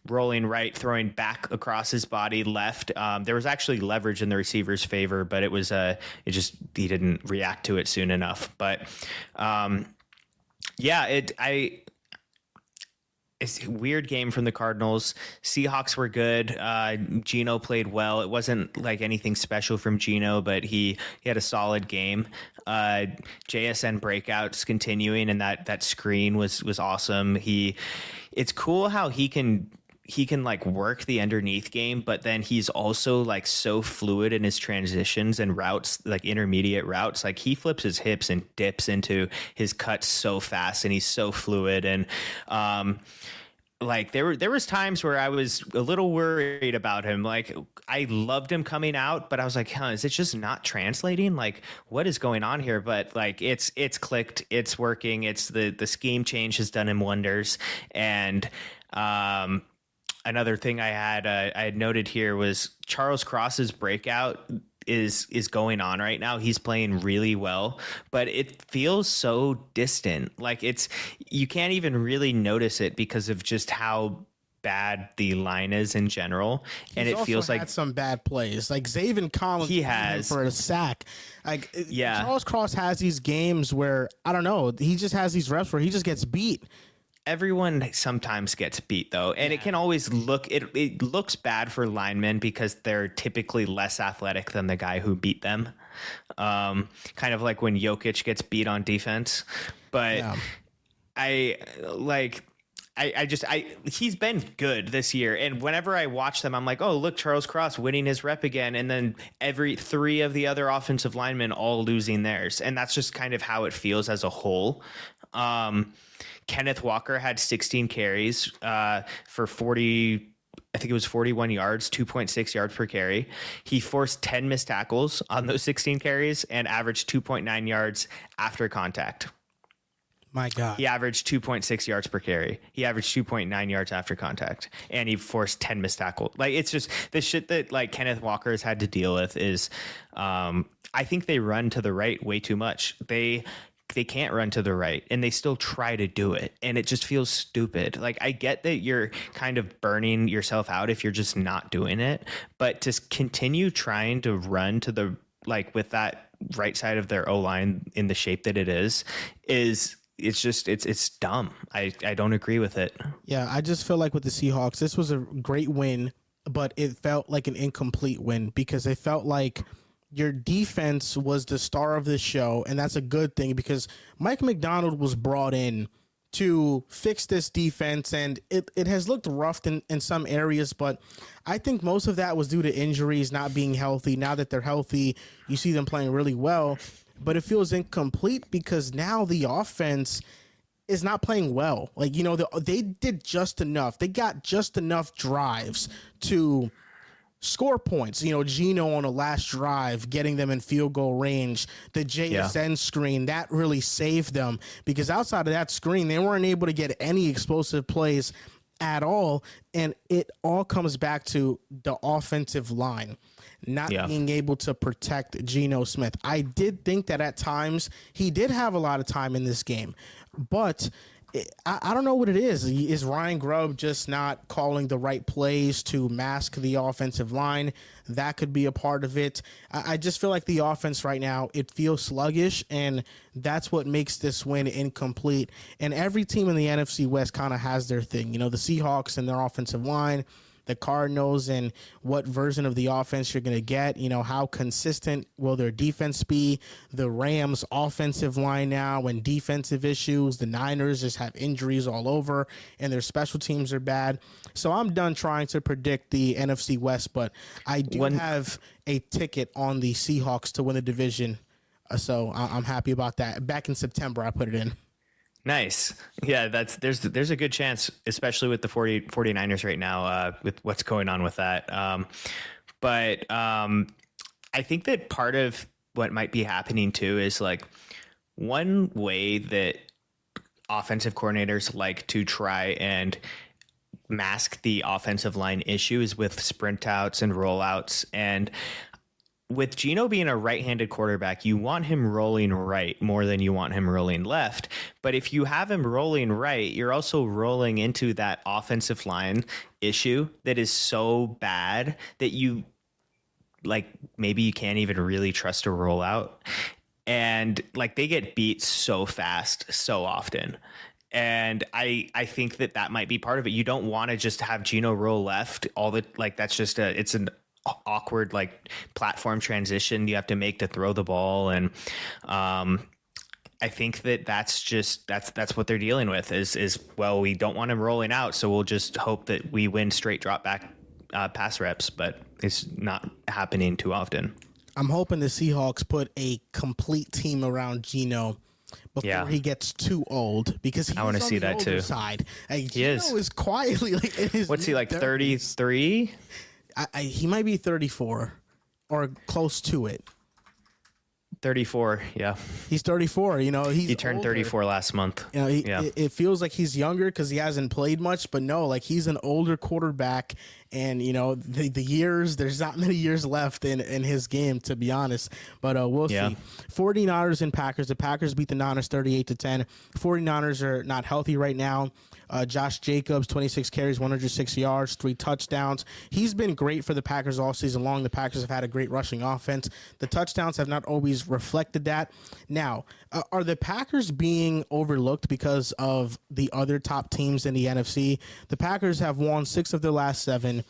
rolling right, throwing back across his body left. There was actually leverage in the receiver's favor, but he didn't react to it soon enough. But it's a weird game from the Cardinals. Seahawks were good. Geno played well. It wasn't like anything special from Geno, but he had a solid game. JSN breakouts continuing, and that screen was awesome. It's cool how he can like work the underneath game, but then he's also like so fluid in his transitions and routes, like intermediate routes. Like, he flips his hips and dips into his cuts so fast, and he's so fluid. And like there was times where I was a little worried about him. Like, I loved him coming out, but I was like, is it just not translating? Like, what is going on here? But like, it's clicked, it's working. It's the scheme change has done him wonders. And another thing I had noted here was Charles Cross's breakout is going on right now. He's playing really well, but it feels so distant. Like, you can't even really notice it because of just how bad the line is in general. And it feels like had some bad plays. Like, Zaven Collins, he has for a sack. Like, yeah, Charles Cross has these games where, I don't know, he just has these reps where he just gets beat. Everyone sometimes gets beat, though, and it can always it looks bad for linemen because they're typically less athletic than the guy who beat them. Kind of like when Jokic gets beat on defense. But he's been good this year, and whenever I watch them, I'm like, oh, look, Charles Cross winning his rep again, and then every 3 of the other offensive linemen all losing theirs, and that's just kind of how it feels as a whole. Kenneth Walker had 16 carries for 40, I think it was 41 yards, 2.6 yards per carry. He forced 10 missed tackles on those 16 carries and averaged 2.9 yards after contact. My God. He averaged 2.6 yards per carry. He averaged 2.9 yards after contact, and he forced 10 missed tackles. Like, it's just the shit that like Kenneth Walker has had to deal with is, I think they run to the right way too much. They can't run to the right, and they still try to do it, and it just feels stupid. Like, I get that you're kind of burning yourself out if you're just not doing it, but to continue trying to run to the, like, with that right side of their O-line in the shape that it is it's dumb. I don't agree with it. Yeah, I just feel like with the Seahawks, this was a great win, but it felt like an incomplete win because it felt like your defense was the star of this show, and that's a good thing because Mike Macdonald was brought in to fix this defense, and it has looked rough in some areas, but I think most of that was due to injuries, not being healthy. Now that they're healthy, you see them playing really well, but it feels incomplete because now the offense is not playing well. Like, you know, they did just enough. They got just enough drives to score points. You know, Geno on the last drive, getting them in field goal range, the JSN screen, that really saved them because outside of that screen, they weren't able to get any explosive plays at all. And it all comes back to the offensive line not being able to protect Geno Smith. I did think that at times he did have a lot of time in this game, but I don't know what it is. Is Ryan Grubb just not calling the right plays to mask the offensive line? That could be a part of it. I just feel like the offense right now, it feels sluggish, and that's what makes this win incomplete. And every team in the NFC West kind of has their thing. You know, the Seahawks and their offensive line, the Cardinals and what version of the offense you're going to get. You know, how consistent will their defense be? The Rams offensive line now and defensive issues. The Niners just have injuries all over and their special teams are bad. So I'm done trying to predict the NFC West, but I do have a ticket on the Seahawks to win the division. So I'm happy about that. Back in September, I put it in. Nice. Yeah, there's a good chance, especially with the 49ers right now, with what's going on with that. But I think that part of what might be happening too is like one way that offensive coordinators like to try and mask the offensive line issue is with sprint outs and rollouts. And with Geno being a right-handed quarterback, you want him rolling right more than you want him rolling left. But if you have him rolling right, you're also rolling into that offensive line issue that is so bad that you like maybe you can't even really trust a rollout. And like they get beat so fast, so often. And I think that might be part of it. You don't want to just have Geno roll left all the like that's just it's an awkward like platform transition you have to make to throw the ball. And I think that's what they're dealing with is well, we don't want him rolling out, so we'll just hope that we win straight drop back pass reps, but it's not happening too often. I'm hoping the Seahawks put a complete team around Geno before he gets too old, because I want to see that too. Side. Like, Geno is quietly like in his what's he like 33? He might be 34 or close to it. 34, yeah. He's 34. You know, he turned older. 34 last month. You know, it feels like he's younger because he hasn't played much, but no, like he's an older quarterback, and you know the years. There's not many years left in his game, to be honest. But we'll see. 49ers and Packers. The Packers beat the Niners 38-10. 49ers are not healthy right now. Josh Jacobs, 26 carries, 106 yards, 3 touchdowns. He's been great for the Packers all season long. The Packers have had a great rushing offense. The touchdowns have not always reflected that. Now, are the Packers being overlooked because of the other top teams in the NFC? The Packers have won 6 of their last 7.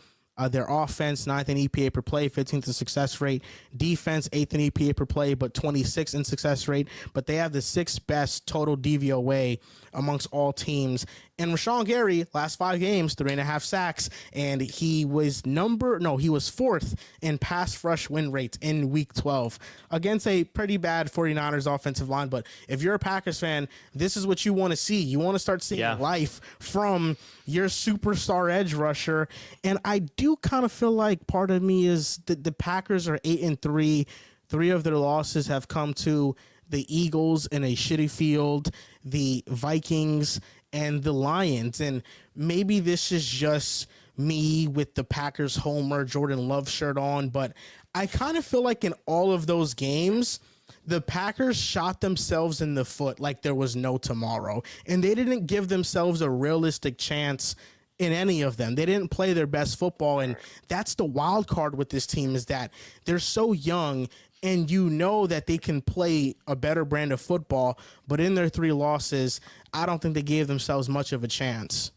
Their offense, 9th in EPA per play, 15th in success rate. Defense, 8th in EPA per play, but 26th in success rate. But they have the 6th best total DVOA amongst all teams. And Rashawn Gary, last 5 games, 3.5 sacks, and he was 4th in pass rush win rates in Week 12 against a pretty bad 49ers offensive line. But if you're a Packers fan, this is what you want to see. You want to start seeing life from your superstar edge rusher. And I do kind of feel like part of me is that the Packers are 8-3. 3 of their losses have come to the Eagles in a shitty field, the Vikings, and the Lions. And maybe this is just me with the Packers homer Jordan Love shirt on, but I kind of feel like in all of those games, the Packers shot themselves in the foot like there was no tomorrow, and they didn't give themselves a realistic chance in any of them. They didn't play their best football, and that's the wild card with this team, is that they're so young, and you know that they can play a better brand of football, but in their 3 losses, I don't think they gave themselves much of a chance.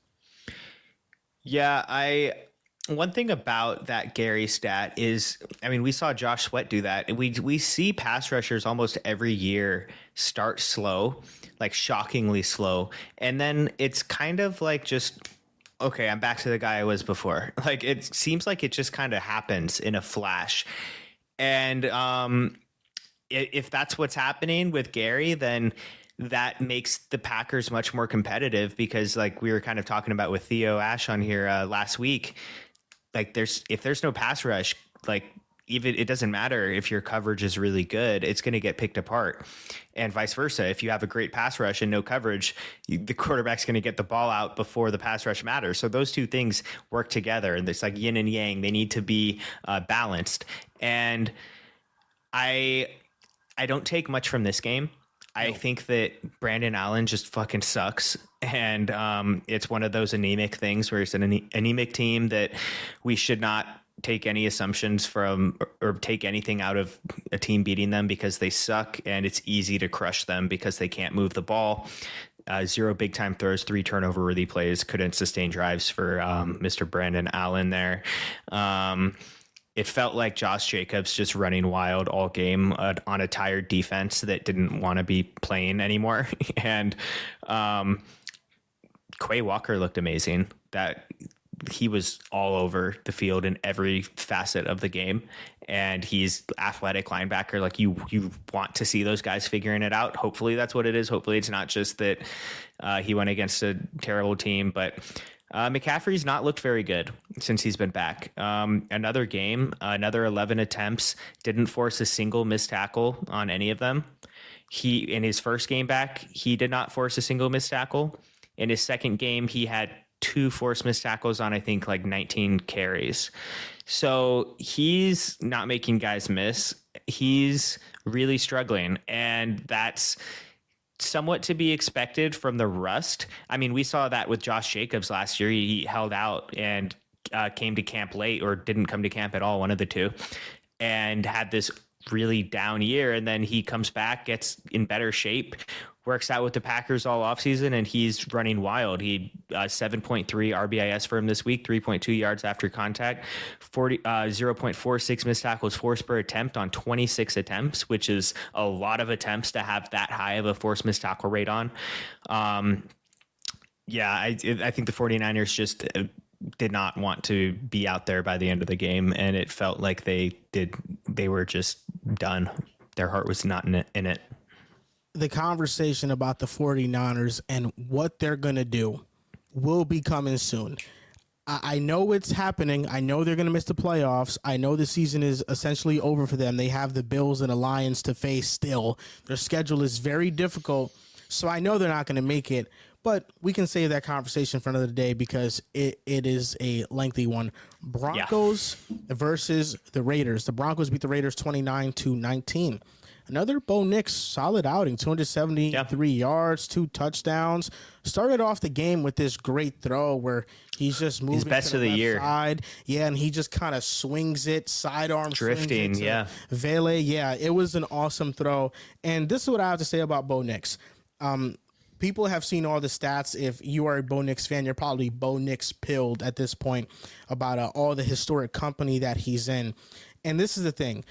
Yeah, one thing about that Gary stat is, I mean, we saw Josh Sweat do that. And we see pass rushers almost every year start slow, like shockingly slow. And then it's kind of like just, okay, I'm back to the guy I was before. Like it seems like it just kind of happens in a flash. And if that's what's happening with Gary, then that makes the Packers much more competitive, because like we were kind of talking about with Theo Ash on here last week, like if there's no pass rush, like even it doesn't matter if your coverage is really good, it's going to get picked apart, and vice versa. If you have a great pass rush and no coverage, the quarterback's going to get the ball out before the pass rush matters. So those two things work together, and it's like yin and yang. They need to be balanced. And I don't take much from this game. I think that Brandon Allen just fucking sucks. And it's one of those anemic things where it's an anemic team that we should not take any assumptions from or take anything out of a team beating them because they suck, and it's easy to crush them because they can't move the ball. 0 big time throws, 3 turnover worthy plays, couldn't sustain drives for Mr. Brandon Allen there. It felt like Josh Jacobs just running wild all game on a tired defense that didn't want to be playing anymore. And Quay Walker looked amazing. That he was all over the field in every facet of the game, and he's athletic linebacker. Like you want to see those guys figuring it out. Hopefully that's what it is. Hopefully it's not just that he went against a terrible team, but McCaffrey's not looked very good since he's been back. Another game, another 11 attempts, didn't force a single missed tackle on any of them. In his first game back, he did not force a single missed tackle. In his second game, he had 2 forced missed tackles on, I think, like 19 carries. So he's not making guys miss. He's really struggling, and that's somewhat to be expected from the rust. I mean, we saw that with Josh Jacobs last year. He held out and came to camp late, or didn't come to camp at all, one of the two, and had this really down year. And then he comes back, gets in better shape, works out with the Packers all offseason, and he's running wild. He 7.3 RBIS for him this week, 3.2 yards after contact, 0.46 missed tackles forced per attempt on 26 attempts, which is a lot of attempts to have that high of a forced missed tackle rate on. I think the 49ers just did not want to be out there by the end of the game, and it felt like they were just done. Their heart was not in it. The conversation about the 49ers and what they're going to do will be coming soon. I know it's happening. I know they're going to miss the playoffs. I know the season is essentially over for them. They have the Bills and the Lions to face still. Their schedule is very difficult, so I know they're not going to make it. But we can save that conversation for another day because it is a lengthy one. Broncos versus the Raiders. The Broncos beat the Raiders 29-19. Another Bo Nix solid outing, 273 yards, 2 touchdowns. Started off the game with this great throw where he's just moving his best to the of the left year. Side. Yeah, and he just kind of swings it, sidearm drifting, Vele. Yeah, it was an awesome throw. And this is what I have to say about Bo Nix. People have seen all the stats. If you are a Bo Nix fan, you're probably Bo Nix pilled at this point about all the historic company that he's in. And this is the thing.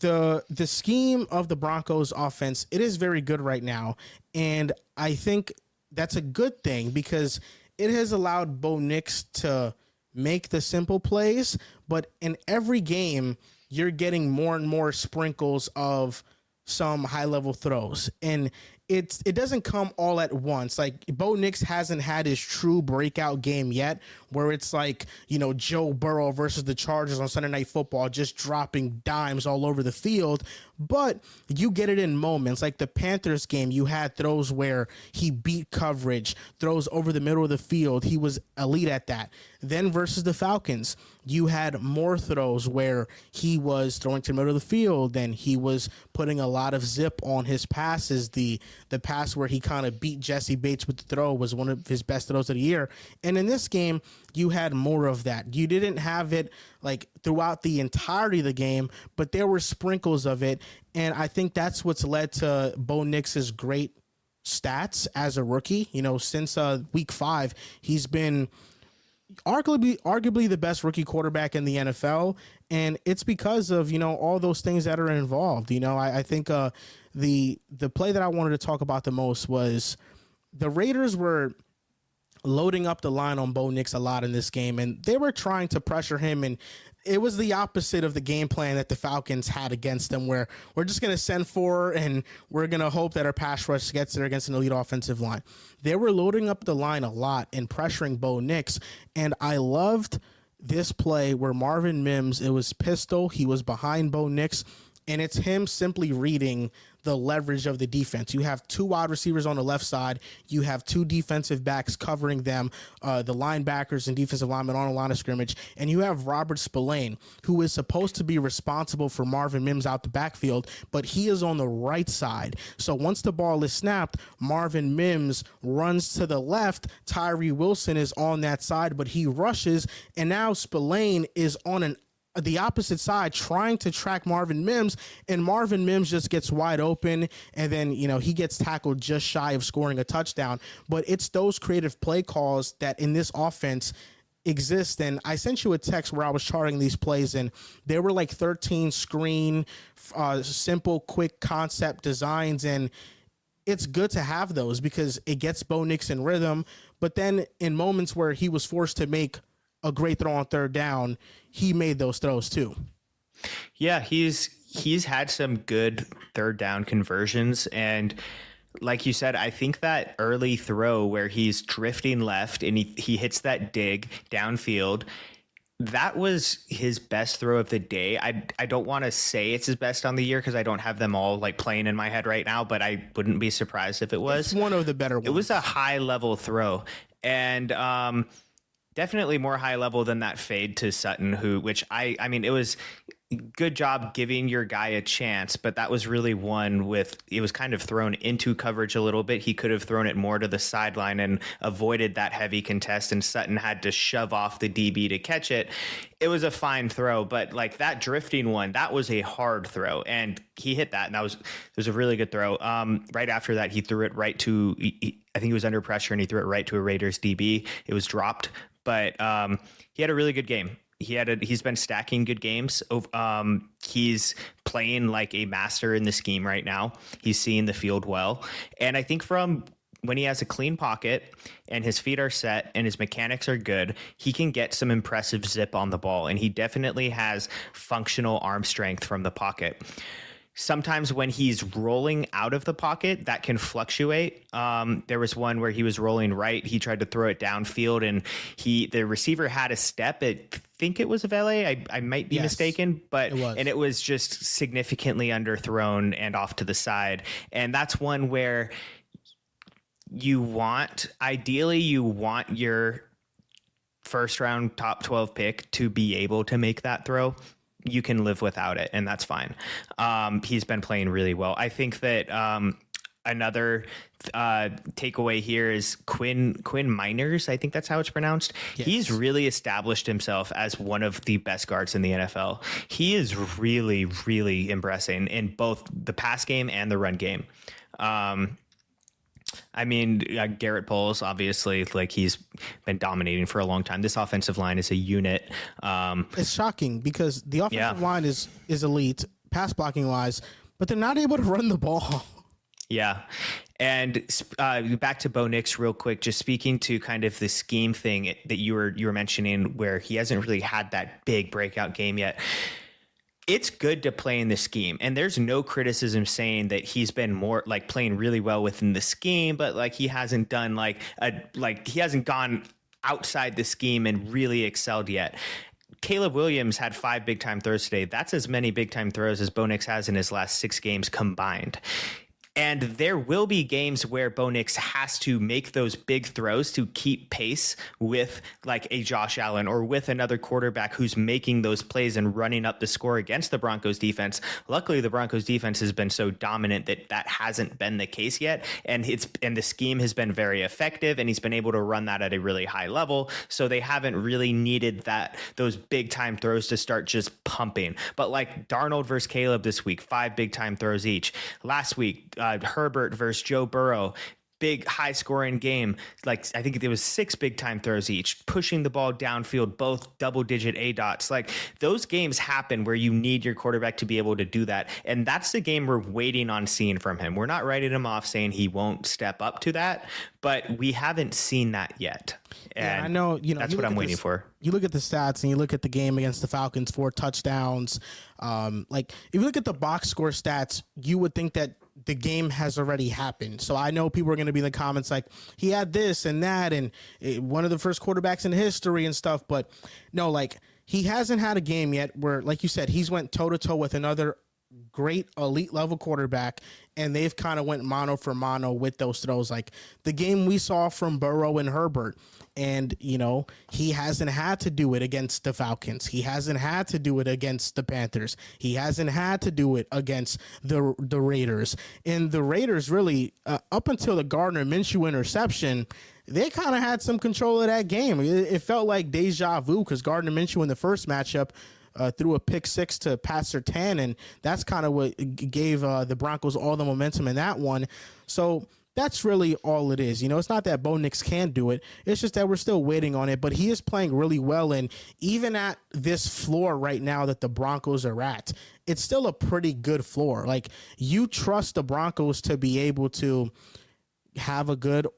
The scheme of the Broncos offense, it is very good right now. And I think that's a good thing because it has allowed Bo Nix to make the simple plays. But in every game, you're getting more and more sprinkles of some high-level throws. And it doesn't come all at once. Like Bo Nix hasn't had his true breakout game yet, where it's like, Joe Burrow versus the Chargers on Sunday Night Football, just dropping dimes all over the field. But you get it in moments. Like the Panthers game, you had throws where he beat coverage, throws over the middle of the field. He was elite at that. Then versus the Falcons, you had more throws where he was throwing to the middle of the field and he was putting a lot of zip on his passes. The pass where he kind of beat Jesse Bates with the throw was one of his best throws of the year. And in this game, you had more of that. You didn't have it like throughout the entirety of the game, but there were sprinkles of it. And I think that's what's led to Bo Nix's great stats as a rookie. Since week 5, he's been arguably the best rookie quarterback in the NFL. And it's because of, all those things that are involved. I think the play that I wanted to talk about the most was the Raiders were loading up the line on Bo Nix a lot in this game, and they were trying to pressure him, and it was the opposite of the game plan that the Falcons had against them, where we're just going to send for and we're going to hope that our pass rush gets there against an elite offensive line. They were loading up the line a lot and pressuring Bo Nix, and I loved this play where Marvin Mims, it was pistol, he was behind Bo Nix, And it's him simply reading the leverage of the defense. You have two wide receivers on the left side. You have two defensive backs covering them, the linebackers and defensive linemen on the line of scrimmage. And you have Robert Spillane, who is supposed to be responsible for Marvin Mims out the backfield, but he is on the right side. So once the ball is snapped, Marvin Mims runs to the left. Tyree Wilson is on that side, but he rushes. And now Spillane is on the opposite side trying to track Marvin Mims, and Marvin Mims just gets wide open, and then he gets tackled just shy of scoring a touchdown. But it's those creative play calls that in this offense exist. And I sent you a text where I was charting these plays, and there were like 13 screen simple quick concept designs, and it's good to have those because it gets Bo Nix in rhythm. But then in moments where he was forced to make a great throw on third down, he made those throws too. Yeah, he's had some good third down conversions, and like you said, I think that early throw where he's drifting left and he hits that dig downfield, that was his best throw of the day. I don't want to say it's his best on the year because I don't have them all like playing in my head right now, but I wouldn't be surprised if it was. It's one of the better ones. It was a high level throw, and definitely more high level than that fade to Sutton, which I mean, it was good job giving your guy a chance, but that was really one with, it was kind of thrown into coverage a little bit. He could have thrown it more to the sideline and avoided that heavy contest, and Sutton had to shove off the DB to catch it. It was a fine throw, but like that drifting one, that was a hard throw, and he hit that, and it was a really good throw. Right after that, he threw it right to, I think he was under pressure, and he threw it right to a Raiders DB. It was dropped, but he had a really good game. He's been stacking good games. He's playing like a master in the scheme right now. He's seeing the field well. And I think from when he has a clean pocket and his feet are set and his mechanics are good, he can get some impressive zip on the ball. And he definitely has functional arm strength from the pocket. Sometimes when he's rolling out of the pocket, that can fluctuate. There was one where he was rolling right. He tried to throw it downfield, and the receiver had a step. I think it was a valet. I might be mistaken, but it was just significantly underthrown and off to the side. And that's one where ideally you want your first round top 12 pick to be able to make that throw. You can live without it, and that's fine. He's been playing really well. I think that another takeaway here is Quinn Miners. I think that's how it's pronounced. Yes. He's really established himself as one of the best guards in the NFL. He is really, really impressing in both the pass game and the run game. I mean, Garrett Bowles, obviously, like he's been dominating for a long time. This offensive line is a unit. It's shocking because the offensive line is elite, pass blocking wise, but they're not able to run the ball. Yeah. And back to Bo Nix real quick, just speaking to kind of the scheme thing that you were mentioning, where he hasn't really had that big breakout game yet. It's good to play in the scheme, and there's no criticism saying that he's been more like playing really well within the scheme, but like he hasn't done he hasn't gone outside the scheme and really excelled yet. Caleb Williams had 5 big time throws today. That's as many big time throws as Bo Nix has in his last 6 games combined. And there will be games where Bo Nix has to make those big throws to keep pace with like a Josh Allen or with another quarterback who's making those plays and running up the score against the Broncos defense. Luckily, the Broncos defense has been so dominant that hasn't been the case yet. And the scheme has been very effective, and he's been able to run that at a really high level. So they haven't really needed those big time throws to start just pumping. But like Darnold versus Caleb this week, 5 big time throws each. Last week, Herbert versus Joe Burrow, big high scoring game. Like I think there was 6 big time throws each, pushing the ball downfield, both double digit ADOTs. Like those games happen where you need your quarterback to be able to do that. And that's the game we're waiting on seeing from him. We're not writing him off saying he won't step up to that, but we haven't seen that yet. And I know, that's what I'm waiting for. You look at the stats and you look at the game against the Falcons, 4 touchdowns. Like if you look at the box score stats, you would think that the game has already happened. So I know people are going to be in the comments like he had this and that and one of the first quarterbacks in history and stuff. But no, like he hasn't had a game yet where, like you said, he's went toe to toe with another great elite level quarterback, and they've kind of went mano for mano with those throws. Like the game we saw from Burrow and Herbert, and he hasn't had to do it against the Falcons. He hasn't had to do it against the Panthers. He hasn't had to do it against the Raiders. And the Raiders really, up until the Gardner Minshew interception, they kind of had some control of that game. It felt like deja vu because Gardner Minshew in the first matchup threw a pick six to Pat Surtain, and that's kind of what gave the Broncos all the momentum in that one. So that's really all it is. It's not that Bo Nix can't do it. It's just that we're still waiting on it, but he is playing really well. And even at this floor right now that the Broncos are at, it's still a pretty good floor. Like, you trust the Broncos to be able to have a good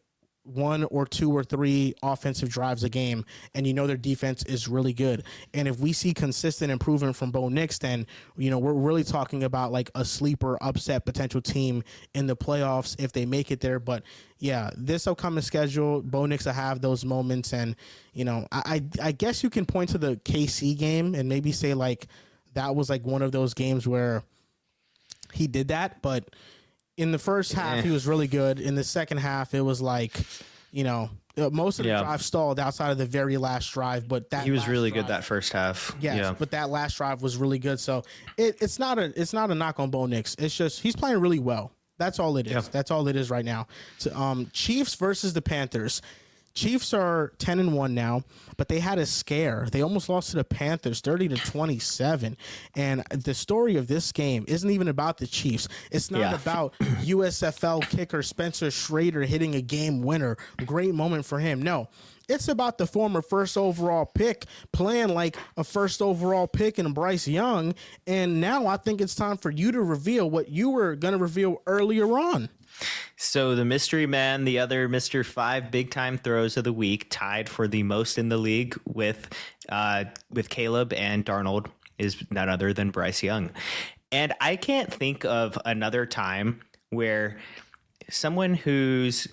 1 or 2 or 3 offensive drives a game, and their defense is really good. And if we see consistent improvement from Bo Nix, then we're really talking about like a sleeper upset potential team in the playoffs if they make it there. But yeah, this upcoming schedule, Bo Nix will have those moments, and I guess you can point to the KC game and maybe say like that was like one of those games where he did that, but in the first half, he was really good. In the second half, it was like, most of the drive stalled outside of the very last drive. But he was really good that first half. Yes, yeah, but that last drive was really good. So it's not a knock on Bo Nix. It's just he's playing really well. That's all it is. Yeah. That's all it is right now. So, Chiefs versus the Panthers. Chiefs are 10-1 now, but they had a scare. They almost lost to the Panthers 30-27. And the story of this game isn't even about the Chiefs. It's not about USFL kicker Spencer Schrader hitting a game winner. Great moment for him. No, it's about the former first overall pick playing like a first overall pick in Bryce Young. And now I think it's time for you to reveal what you were going to reveal earlier on. So the mystery man, the other Mr. 5 big time throws of the week, tied for the most in the league with Caleb and Darnold, is none other than Bryce Young. And I can't think of another time where someone who's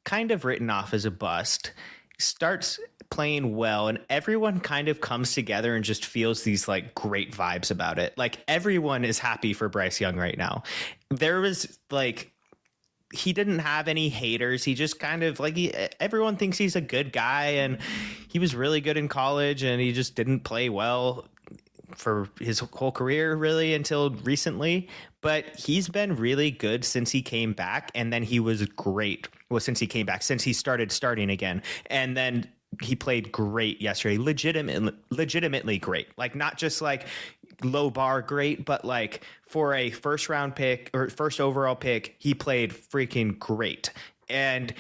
kind of written off as a bust starts playing well, and everyone kind of comes together and just feels these like great vibes about it. Like, everyone is happy for Bryce Young right now. There was like, he didn't have any haters. He just kind of like, everyone thinks he's a good guy, and he was really good in college, and he just didn't play well for his whole career really until recently. But he's been really good since he came back, and then he was great. Well, since he came back, since he started starting again, and then he played great yesterday, legitimately great. Like, not just like low bar great, but like for a first round pick or first overall pick, he played freaking great. And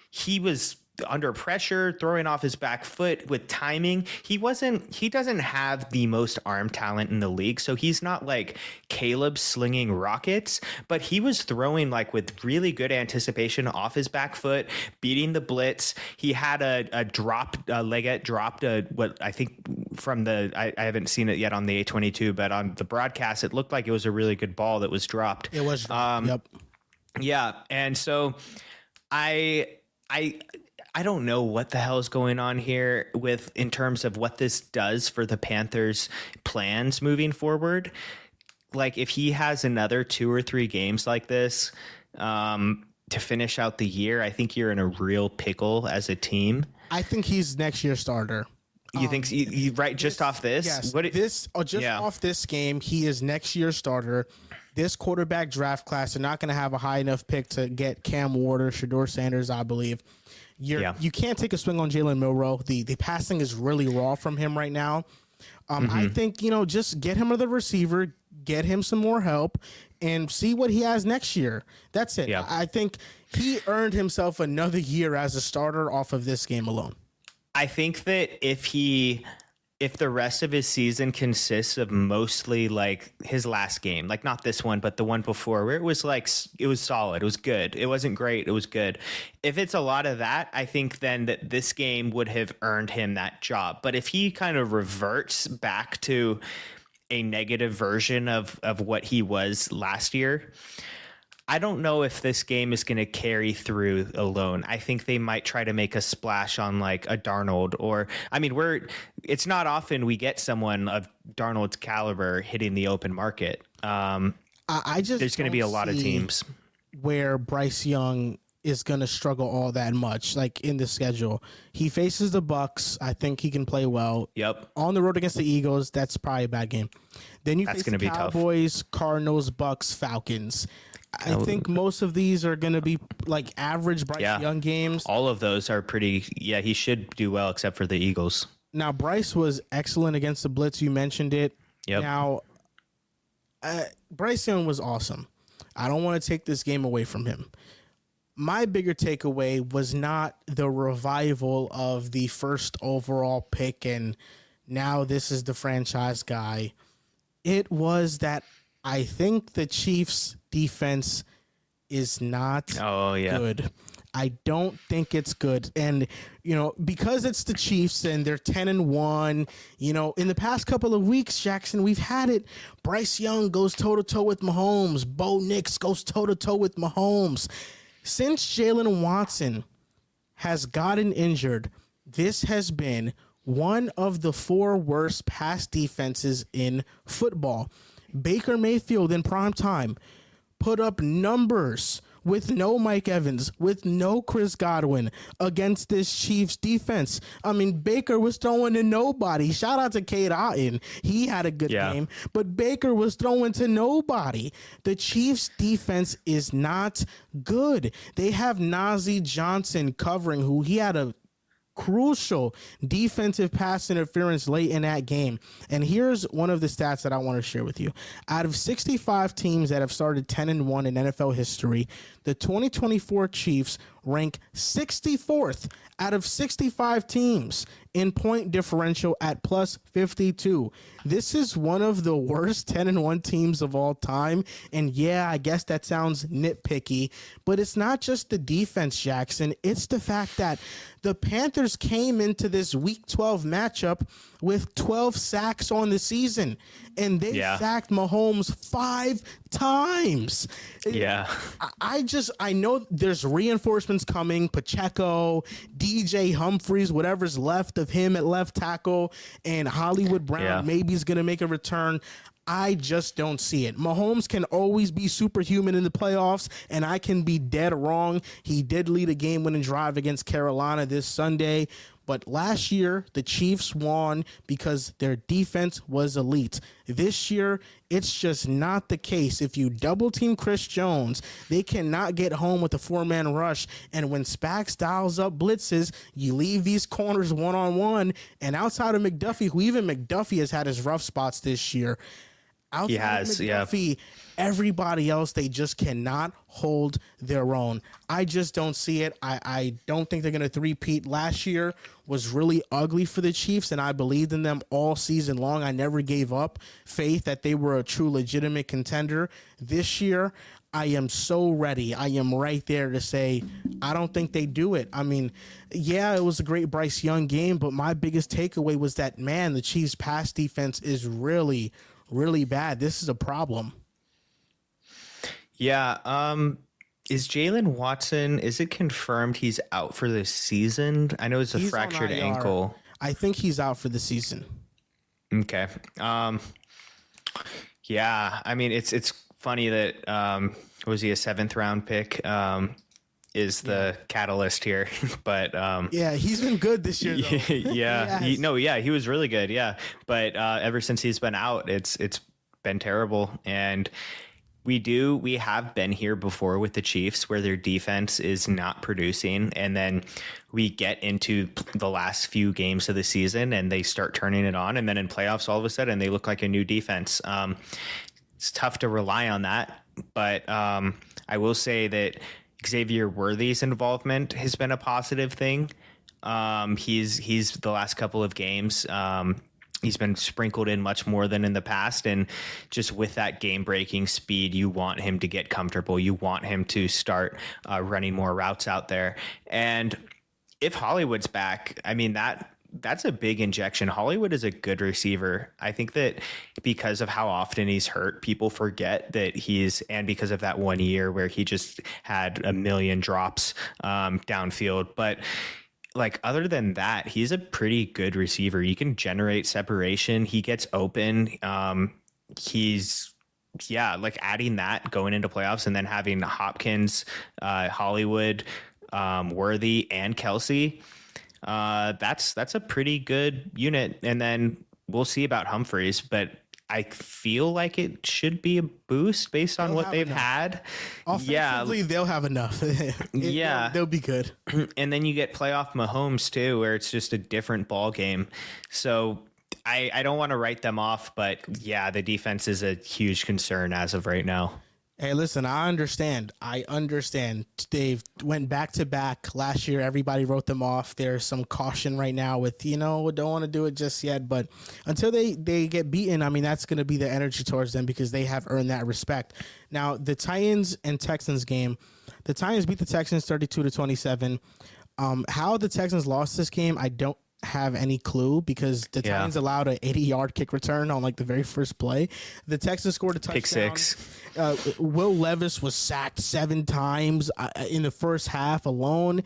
he was under pressure, throwing off his back foot with timing. He doesn't have the most arm talent in the league, so he's not like Caleb slinging rockets, but he was throwing like with really good anticipation off his back foot, beating the blitz. He had a legette dropped what I think from I haven't seen it yet on the A22, but on the broadcast it looked like it was a really good ball that was dropped. It was dropped. Yep. Yeah, and so I don't know what the hell is going on here in terms of what this does for the Panthers' plans moving forward. Like, if he has another 2 or 3 games like this to finish out the year, I think you're in a real pickle as a team. I think he's next year's starter. You think right just off this? Yes, off this game, he is next year's starter. This quarterback draft class, they're not going to have a high enough pick to get Cam Ward or Shedeur Sanders, I believe. You can't take a swing on Jalen Milroe. The passing is really raw from him right now. I think, just get him another receiver, get him some more help, and see what he has next year. That's it. Yeah. I think he earned himself another year as a starter off of this game alone. I think that if the rest of his season consists of mostly like his last game, like not this one, but the one before, where it was solid, it was good. It wasn't great, it was good. If it's a lot of that, I think then that this game would have earned him that job. But if he kind of reverts back to a negative version of what he was last year, I don't know if this game is going to carry through alone. I think they might try to make a splash on like a Darnold, or it's not often we get someone of Darnold's caliber hitting the open market. I just there's going to be a lot of teams where Bryce Young is going to struggle all that much, like in the schedule. He faces the Bucks. I think he can play well. Yep. On the road against the Eagles, that's probably a bad game. Then you face the Cowboys, Cardinals, Bucks, Falcons. I think most of these are going to be like average Bryce Young games. All of those are pretty. Yeah, he should do well except for the Eagles. Now, Bryce was excellent against the blitz. You mentioned it. Yep. Now, Bryce Young was awesome. I don't want to take this game away from him. My bigger takeaway was not the revival of the first overall pick and now this is the franchise guy. It was that I think the Chiefs' defense is not good. I don't think it's good. And, you know, because it's the Chiefs and they're 10-1, you know, in the past couple of weeks, Jackson, we've had it. Bryce Young goes toe-to-toe with Mahomes. Bo Nix goes toe-to-toe with Mahomes. Since Jalen Watson has gotten injured, this has been one of the 4 worst pass defenses in football. Baker Mayfield in prime time put up numbers with no Mike Evans, with no Chris Godwin against this Chiefs defense. I mean, Baker was throwing to nobody. Shout out to Cade Otton. He had a good game, but Baker was throwing to nobody. The Chiefs defense is not good. They have Najee Johnson covering, who he had a crucial defensive pass interference late in that game. And here's one of the stats that I want to share with you. Out of 65 teams that have started 10-1 in NFL history, the 2024 Chiefs rank 64th out of 65 teams in point differential at plus 52. This is one of the worst 10-1 teams of all time. And yeah, I guess that sounds nitpicky, but it's not just the defense, Jackson. It's the fact that the Panthers came into this Week 12 matchup with 12 sacks on the season, and they sacked Mahomes 5 times. Yeah. I know there's reinforcements coming. Pacheco, DJ Humphries, whatever's left of him at left tackle, and Hollywood Brown maybe is going to make a return. I just don't see it. Mahomes can always be superhuman in the playoffs, and I can be dead wrong. He did lead a game-winning drive against Carolina this Sunday, but last year, the Chiefs won because their defense was elite. This year, it's just not the case. If you double-team Chris Jones, they cannot get home with a 4-man rush, and when Spags dials up blitzes, you leave these corners one-on-one, and outside of McDuffie, who even McDuffie has had his rough spots this year, outside of McDuffie, everybody else, they just cannot hold their own. I just don't see it. I don't think they're going to three-peat. Last year was really ugly for the Chiefs, and I believed in them all season long. I never gave up faith that they were a true legitimate contender. This year, I am so ready. I am right there to say I don't think they do it. I mean, yeah, it was a great Bryce Young game, but my biggest takeaway was that, man, the Chiefs' pass defense is really bad. This is a problem. Yeah. Is Jalen Watson, is it confirmed he's out for the season? I know it's a fractured ankle. I think he's out for the season. Okay. Yeah. I mean, it's funny that, was he a 7th round pick? Is the catalyst here, but yeah, he's been good this year, though. He was really good. Yeah. But ever since he's been out, it's been terrible. And we have been here before with the Chiefs where their defense is not producing, and then we get into the last few games of the season and they start turning it on, and then in playoffs all of a sudden they look like a new defense. It's tough to rely on that, but I will say that Xavier Worthy's involvement has been a positive thing. He's the last couple of games, he's been sprinkled in much more than in the past. And just with that game-breaking speed, you want him to get comfortable. You want him to start running more routes out there. And if Hollywood's back, I mean, that's a big injection. Hollywood is a good receiver. I think that because of how often he's hurt, people forget that and because of that 1 year where he just had a million drops downfield. But like, other than that, he's a pretty good receiver. He can generate separation. He gets open. He's yeah, like adding that going into playoffs and then having Hopkins, Hollywood, Worthy, and Kelsey, that's a pretty good unit. And then we'll see about Humphreys, but I feel like it should be a boost based on They'll what have they've enough. had. Offensively, they'll have enough. Yeah. They'll be good. And then you get playoff Mahomes too, where it's just a different ball game. So I don't want to write them off, but yeah, the defense is a huge concern as of right now. Hey, listen, I understand. They've went back to back last year. Everybody wrote them off. There's some caution right now with, don't want to do it just yet. But until they get beaten, I mean, that's going to be the energy towards them because they have earned that respect. Now, the Titans and Texans game, the Titans beat the Texans 32-27. How the Texans lost this game, I don't have any clue because the Titans allowed an 80-yard kick return on like the very first play. The Texans scored a touchdown. Pick six. Will Levis was sacked 7 times in the first half alone.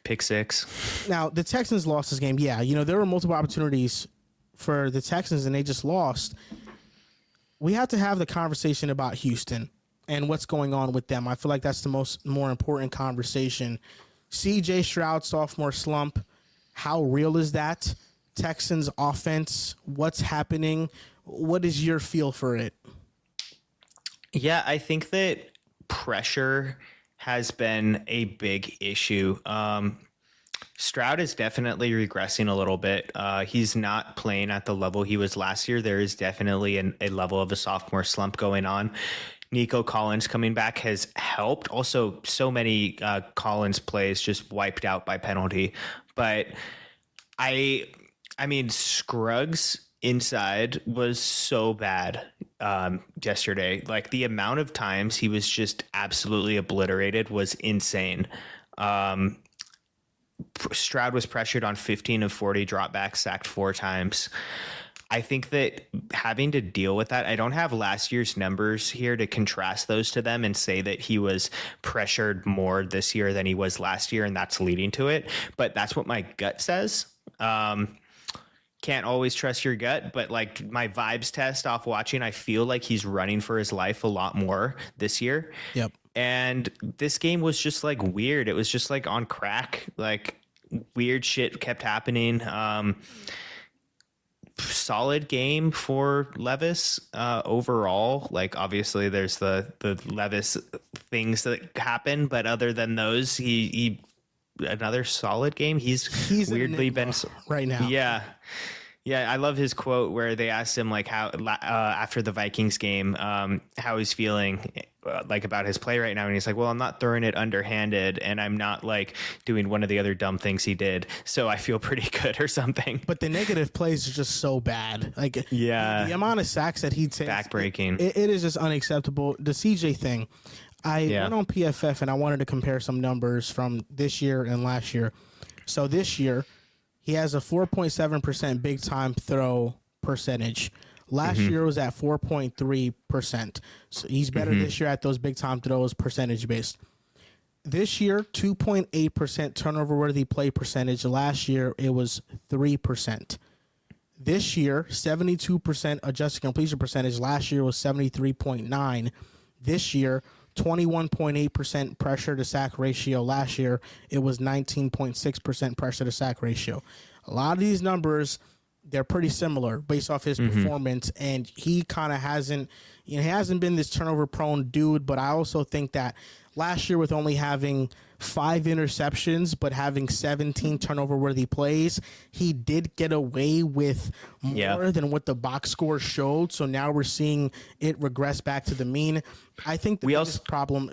Pick six. Now, the Texans lost this game. Yeah, there were multiple opportunities for the Texans and they just lost. We have to have the conversation about Houston and what's going on with them. I feel like that's the more important conversation. CJ Stroud, sophomore slump. How real is that? Texans offense, what's happening? What is your feel for it? Yeah, I think that pressure has been a big issue. Stroud is definitely regressing a little bit. He's not playing at the level he was last year. There is definitely a level of a sophomore slump going on. Nico Collins coming back has helped. Also, so many Collins plays just wiped out by penalty. But I mean, Scruggs inside was so bad yesterday. Like the amount of times he was just absolutely obliterated was insane. Stroud was pressured on 15 of 40 dropbacks, sacked 4 times. I think that having to deal with that, I don't have last year's numbers here to contrast those to them and say that he was pressured more this year than he was last year, and that's leading to it. But that's what my gut says. Can't always trust your gut, but like my vibes test off watching, I feel like he's running for his life a lot more this year. Yep. And this game was just like weird. It was just like on crack, like weird shit kept happening. Solid game for Levis overall. Like obviously there's the Levis things that happen, but other than those, he another solid game. He's weirdly been right now. Yeah, I love his quote where they asked him like how after the Vikings game how he's feeling like about his play right now, and he's like, well, I'm not throwing it underhanded and I'm not like doing one of the other dumb things he did, so I feel pretty good or something. But the negative plays are just so bad. Like the amount of sacks that he takes, backbreaking. It is just unacceptable. The CJ thing, I went on PFF and I wanted to compare some numbers from this year and last year. So this year he has a 4.7% big time throw percentage. Last year was at 4.3%. So he's better this year at those big time throws percentage based. This year, 2.8% turnover worthy play percentage. Last year, it was 3%. This year, 72% adjusted completion percentage. Last year was 73.9. This year, 21.8% pressure to sack ratio. Last year, it was 19.6% pressure to sack ratio. A lot of these numbers, they're pretty similar based off his performance, and he kind of hasn't been this turnover prone dude. But I also think that last year, with only having 5 interceptions but having 17 turnover worthy plays, he did get away with more than what the box score showed. So now we're seeing it regress back to the mean. I think the biggest problem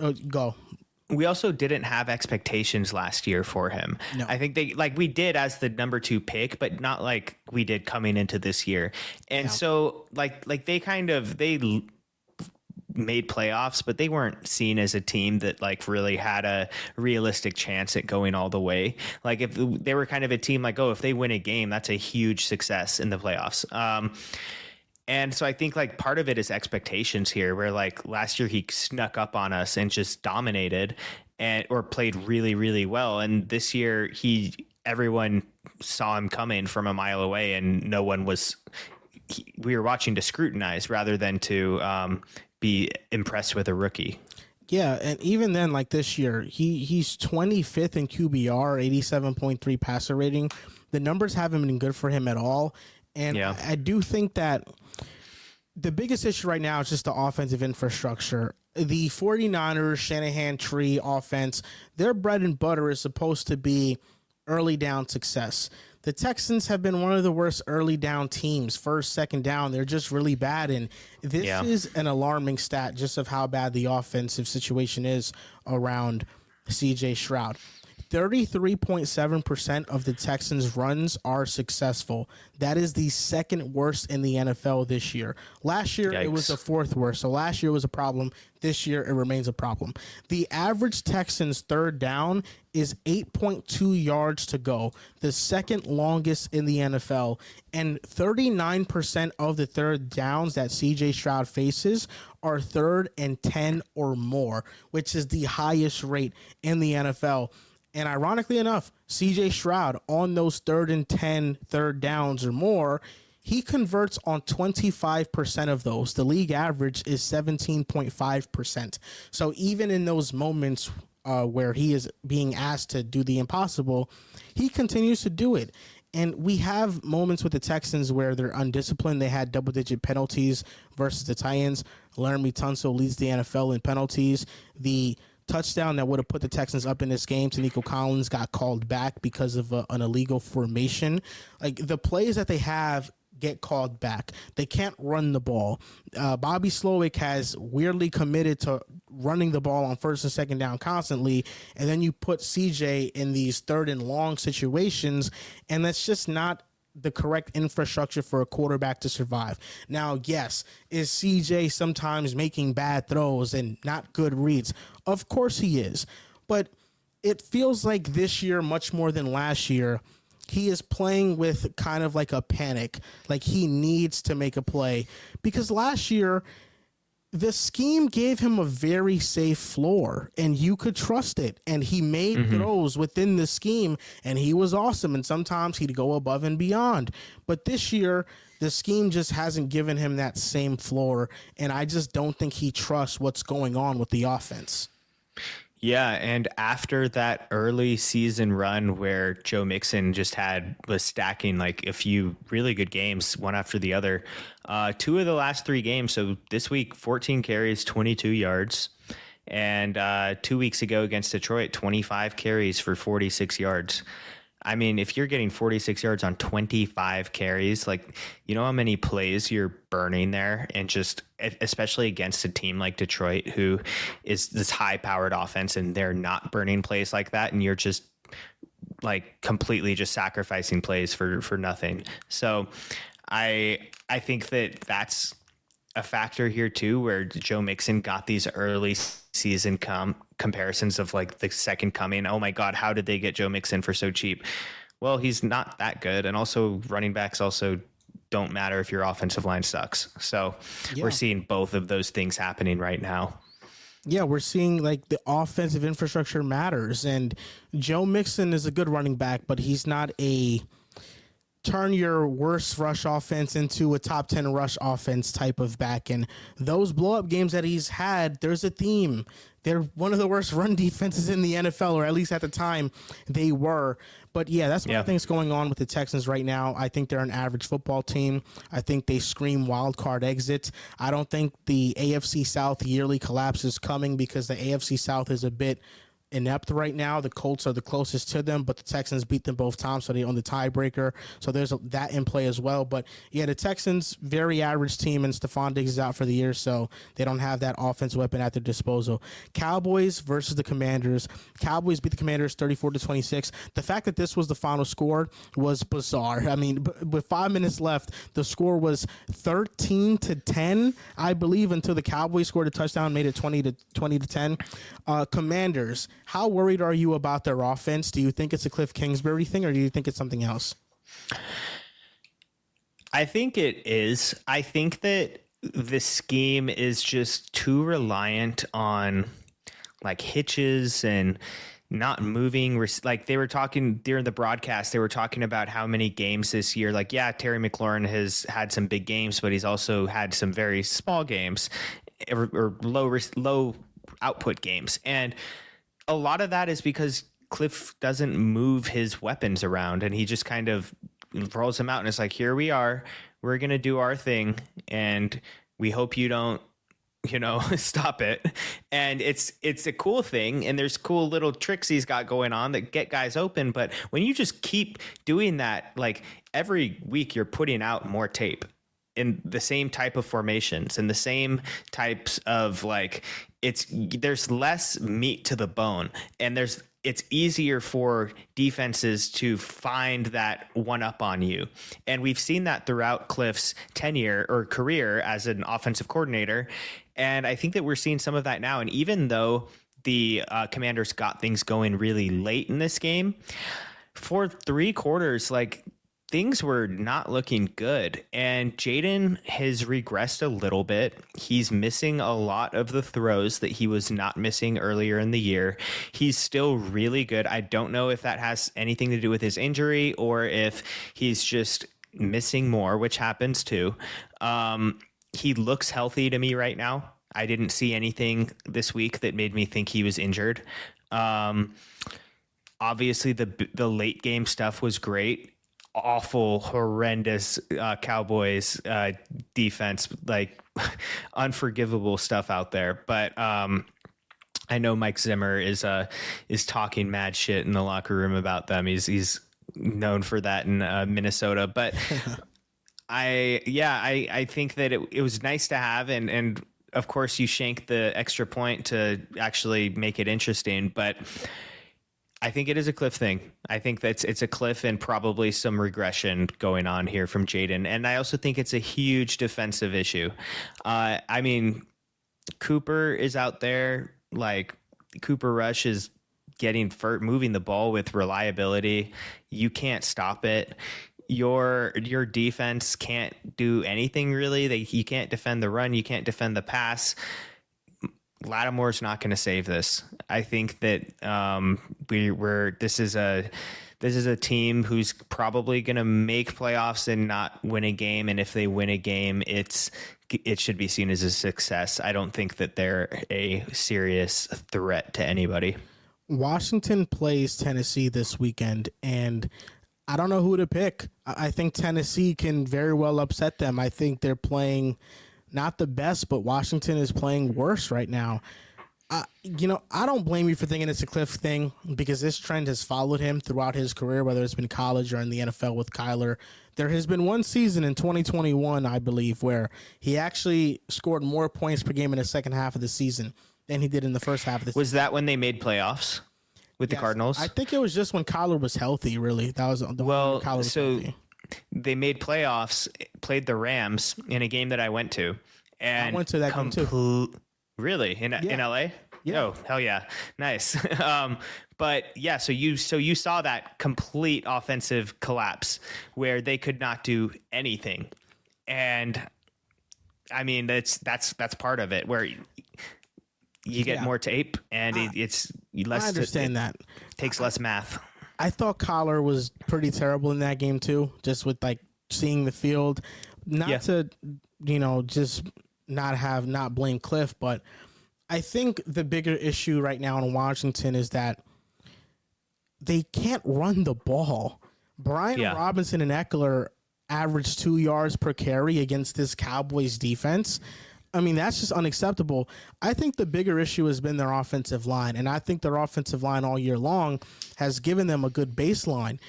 we also didn't have expectations last year for him. No. I think we did as the number 2 pick, but not like we did coming into this year. And so like they made playoffs, but they weren't seen as a team that like really had a realistic chance at going all the way. Like if they were kind of a team like, oh, if they win a game, that's a huge success in the playoffs. And so I think like part of it is expectations here, where like last year he snuck up on us and just dominated or played really, really well. And this year everyone saw him coming from a mile away, and no one was, we were watching to scrutinize rather than to be impressed with a rookie. Yeah, and even then, like this year, he's 25th in QBR, 87.3 passer rating. The numbers haven't been good for him at all. And Yeah. I do think that the biggest issue right now is just the offensive infrastructure. The 49ers, Shanahan tree offense, their bread and butter is supposed to be early down success. The Texans have been one of the worst early down teams. First, second down, they're just really bad. And this is an alarming stat just of how bad the offensive situation is around CJ Stroud. 33.7% of the Texans' runs are successful. That is the second worst in the NFL this year. Last year, it was the fourth worst. So last year was a problem. This year, it remains a problem. The average Texans' third down is 8.2 yards to go, the second longest in the NFL. And 39% of the third downs that CJ Stroud faces are 3rd and 10 or more, which is the highest rate in the NFL. And ironically enough, CJ Stroud on those 3rd and 10 third downs or more, he converts on 25% of those. The league average is 17.5%. So even in those moments where he is being asked to do the impossible, he continues to do it. And we have moments with the Texans where they're undisciplined. They had double-digit penalties versus the Titans. Laramie Tunsil leads the NFL in penalties. The touchdown that would have put the Texans up in this game to Nico Collins got called back because of an illegal formation. Like, the plays that they have get called back. They can't run the ball. Bobby Slowick has weirdly committed to running the ball on first and second down constantly, and then you put CJ in these 3rd and long situations, and that's just not the correct infrastructure for a quarterback to survive. Now, yes, is CJ sometimes making bad throws and not good reads? Of course he is. But it feels like this year, much more than last year, he is playing with kind of like a panic. Like, he needs to make a play. Because last year, the scheme gave him a very safe floor, and you could trust it. And he made throws within the scheme, and he was awesome. And sometimes he'd go above and beyond. But this year, the scheme just hasn't given him that same floor, and I just don't think he trusts what's going on with the offense. Yeah, and after that early season run where Joe Mixon was stacking like a few really good games, one after the other, 2 of the last 3 games. So this week, 14 carries, 22 yards. And 2 weeks ago against Detroit, 25 carries for 46 yards. I mean, if you're getting 46 yards on 25 carries, like, you know how many plays you're burning there, and just especially against a team like Detroit, who is this high powered offense, and they're not burning plays like that. And you're just like completely just sacrificing plays for nothing. So I think that's a factor here too, where Joe Mixon got these early season comparisons of like the second coming. Oh my God, how did they get Joe Mixon for so cheap? Well, he's not that good. And also running backs also don't matter if your offensive line sucks. So we're seeing both of those things happening right now. Yeah, we're seeing like the offensive infrastructure matters, and Joe Mixon is a good running back, but he's not a turn your worst rush offense into a top 10 rush offense type of back. And those blow up games that he's had, there's a theme. They're one of the worst run defenses in the NFL, or at least at the time they were. But yeah, that's what I think is going on with the Texans right now. I think they're an average football team. I think they scream wild card exit. I don't think the AFC South yearly collapse is coming, because the AFC South is a bit inept right now. The Colts are the closest to them, but the Texans beat them both times, so they own the tiebreaker. So there's that in play as well. But yeah, the Texans, very average team, and Stephon Diggs is out for the year, so they don't have that offense weapon at their disposal. Cowboys versus the Commanders. Cowboys beat the Commanders 34-26. The fact that this was the final score was bizarre. I mean, with 5 minutes left, the score was 13-10, I believe, until the Cowboys scored a touchdown, made it 20-10. Commanders, how worried are you about their offense? Do you think it's a Cliff Kingsbury thing, or do you think it's something else? I think it is. I think that the scheme is just too reliant on like hitches and not moving. Like they were talking during the broadcast, they were talking about how many games this year. Like, yeah, Terry McLaurin has had some big games, but he's also had some very small games. or low output games. And a lot of that is because Cliff doesn't move his weapons around, and he just kind of rolls them out, and it's like, here we are, we're going to do our thing, and we hope you don't, stop it. And it's a cool thing, and there's cool little tricks he's got going on that get guys open. But when you just keep doing that, like every week you're putting out more tape in the same type of formations and the same types of there's less meat to the bone, and it's easier for defenses to find that one up on you. And we've seen that throughout Cliff's tenure or career as an offensive coordinator. And I think that we're seeing some of that now. And even though the Commanders got things going really late in this game, for 3 quarters, things were not looking good, and Jaden has regressed a little bit. He's missing a lot of the throws that he was not missing earlier in the year. He's still really good. I don't know if that has anything to do with his injury or if he's just missing more, which happens too. He looks healthy to me right now. I didn't see anything this week that made me think he was injured. Obviously, the late game stuff was great. Awful, horrendous Cowboys defense, unforgivable stuff out there. But I know Mike Zimmer is talking mad shit in the locker room about them. He's known for that in Minnesota. But I think that it was nice to have, and of course you shank the extra point to actually make it interesting, but I think it is a Cliff thing. I think that it's a Cliff and probably some regression going on here from Jaden. And I also think it's a huge defensive issue. Cooper is out there, Cooper Rush is moving the ball with reliability. You can't stop it. Your defense can't do anything really. You can't defend the run. You can't defend the pass. Lattimore's not going to save this. I think that this is a team who's probably going to make playoffs and not win a game. And if they win a game, it should be seen as a success. I don't think that they're a serious threat to anybody. Washington plays Tennessee this weekend, and I don't know who to pick. I think Tennessee can very well upset them. I think they're playing not the best, but Washington is playing worse right now. I don't blame you for thinking it's a Cliff thing, because this trend has followed him throughout his career, whether it's been college or in the NFL with Kyler. There has been one season in 2021, I believe, where he actually scored more points per game in the second half of the season than he did in the first half of the season. Was that when they made playoffs with the Cardinals? I think it was just when Kyler was healthy, really. That was the one when Kyler was healthy. They made playoffs, played the Rams in a game that I went to. And I went to that game too. Really? In LA? Yeah. Oh, hell yeah. Nice. But yeah, so you saw that complete offensive collapse where they could not do anything. And I mean, that's part of it, where you get more tape and it's less. I understand that. Takes less math. I thought Kyler was pretty terrible in that game too, just with seeing the field. Not to, just not blame Cliff, but I think the bigger issue right now in Washington is that they can't run the ball. Brian Robinson and Eckler averaged 2 yards per carry against this Cowboys defense. I mean, that's just unacceptable. I think the bigger issue has been their offensive line, and I think their offensive line all year long has given them a good baseline.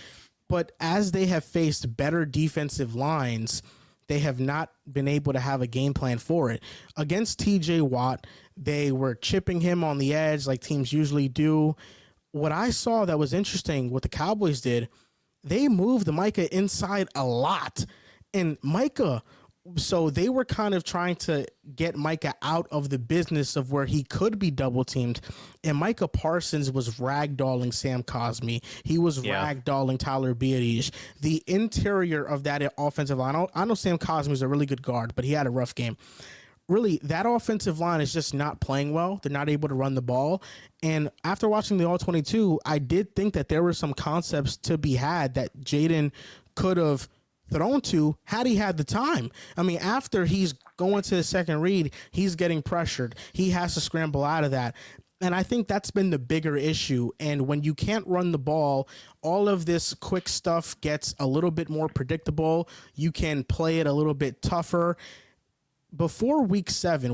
But as they have faced better defensive lines, they have not been able to have a game plan for it. Against TJ Watt, they were chipping him on the edge like teams usually do. What I saw that was interesting, what the Cowboys did, they moved Micah inside a lot. And Micah, so they were kind of trying to get Micah out of the business of where he could be double teamed. And Micah Parsons was ragdolling Sam Cosmi. He was ragdolling Tyler Biadasz. The interior of that offensive line, I know Sam Cosmi is a really good guard, but he had a rough game. Really, that offensive line is just not playing well. They're not able to run the ball. And after watching the All-22, I did think that there were some concepts to be had that Jaden could have thrown to had he had the time. I mean, after he's going to his second read, he's getting pressured. He has to scramble out of that. And I think that's been the bigger issue. And when you can't run the ball, all of this quick stuff gets a little bit more predictable. You can play it a little bit tougher. Before week 7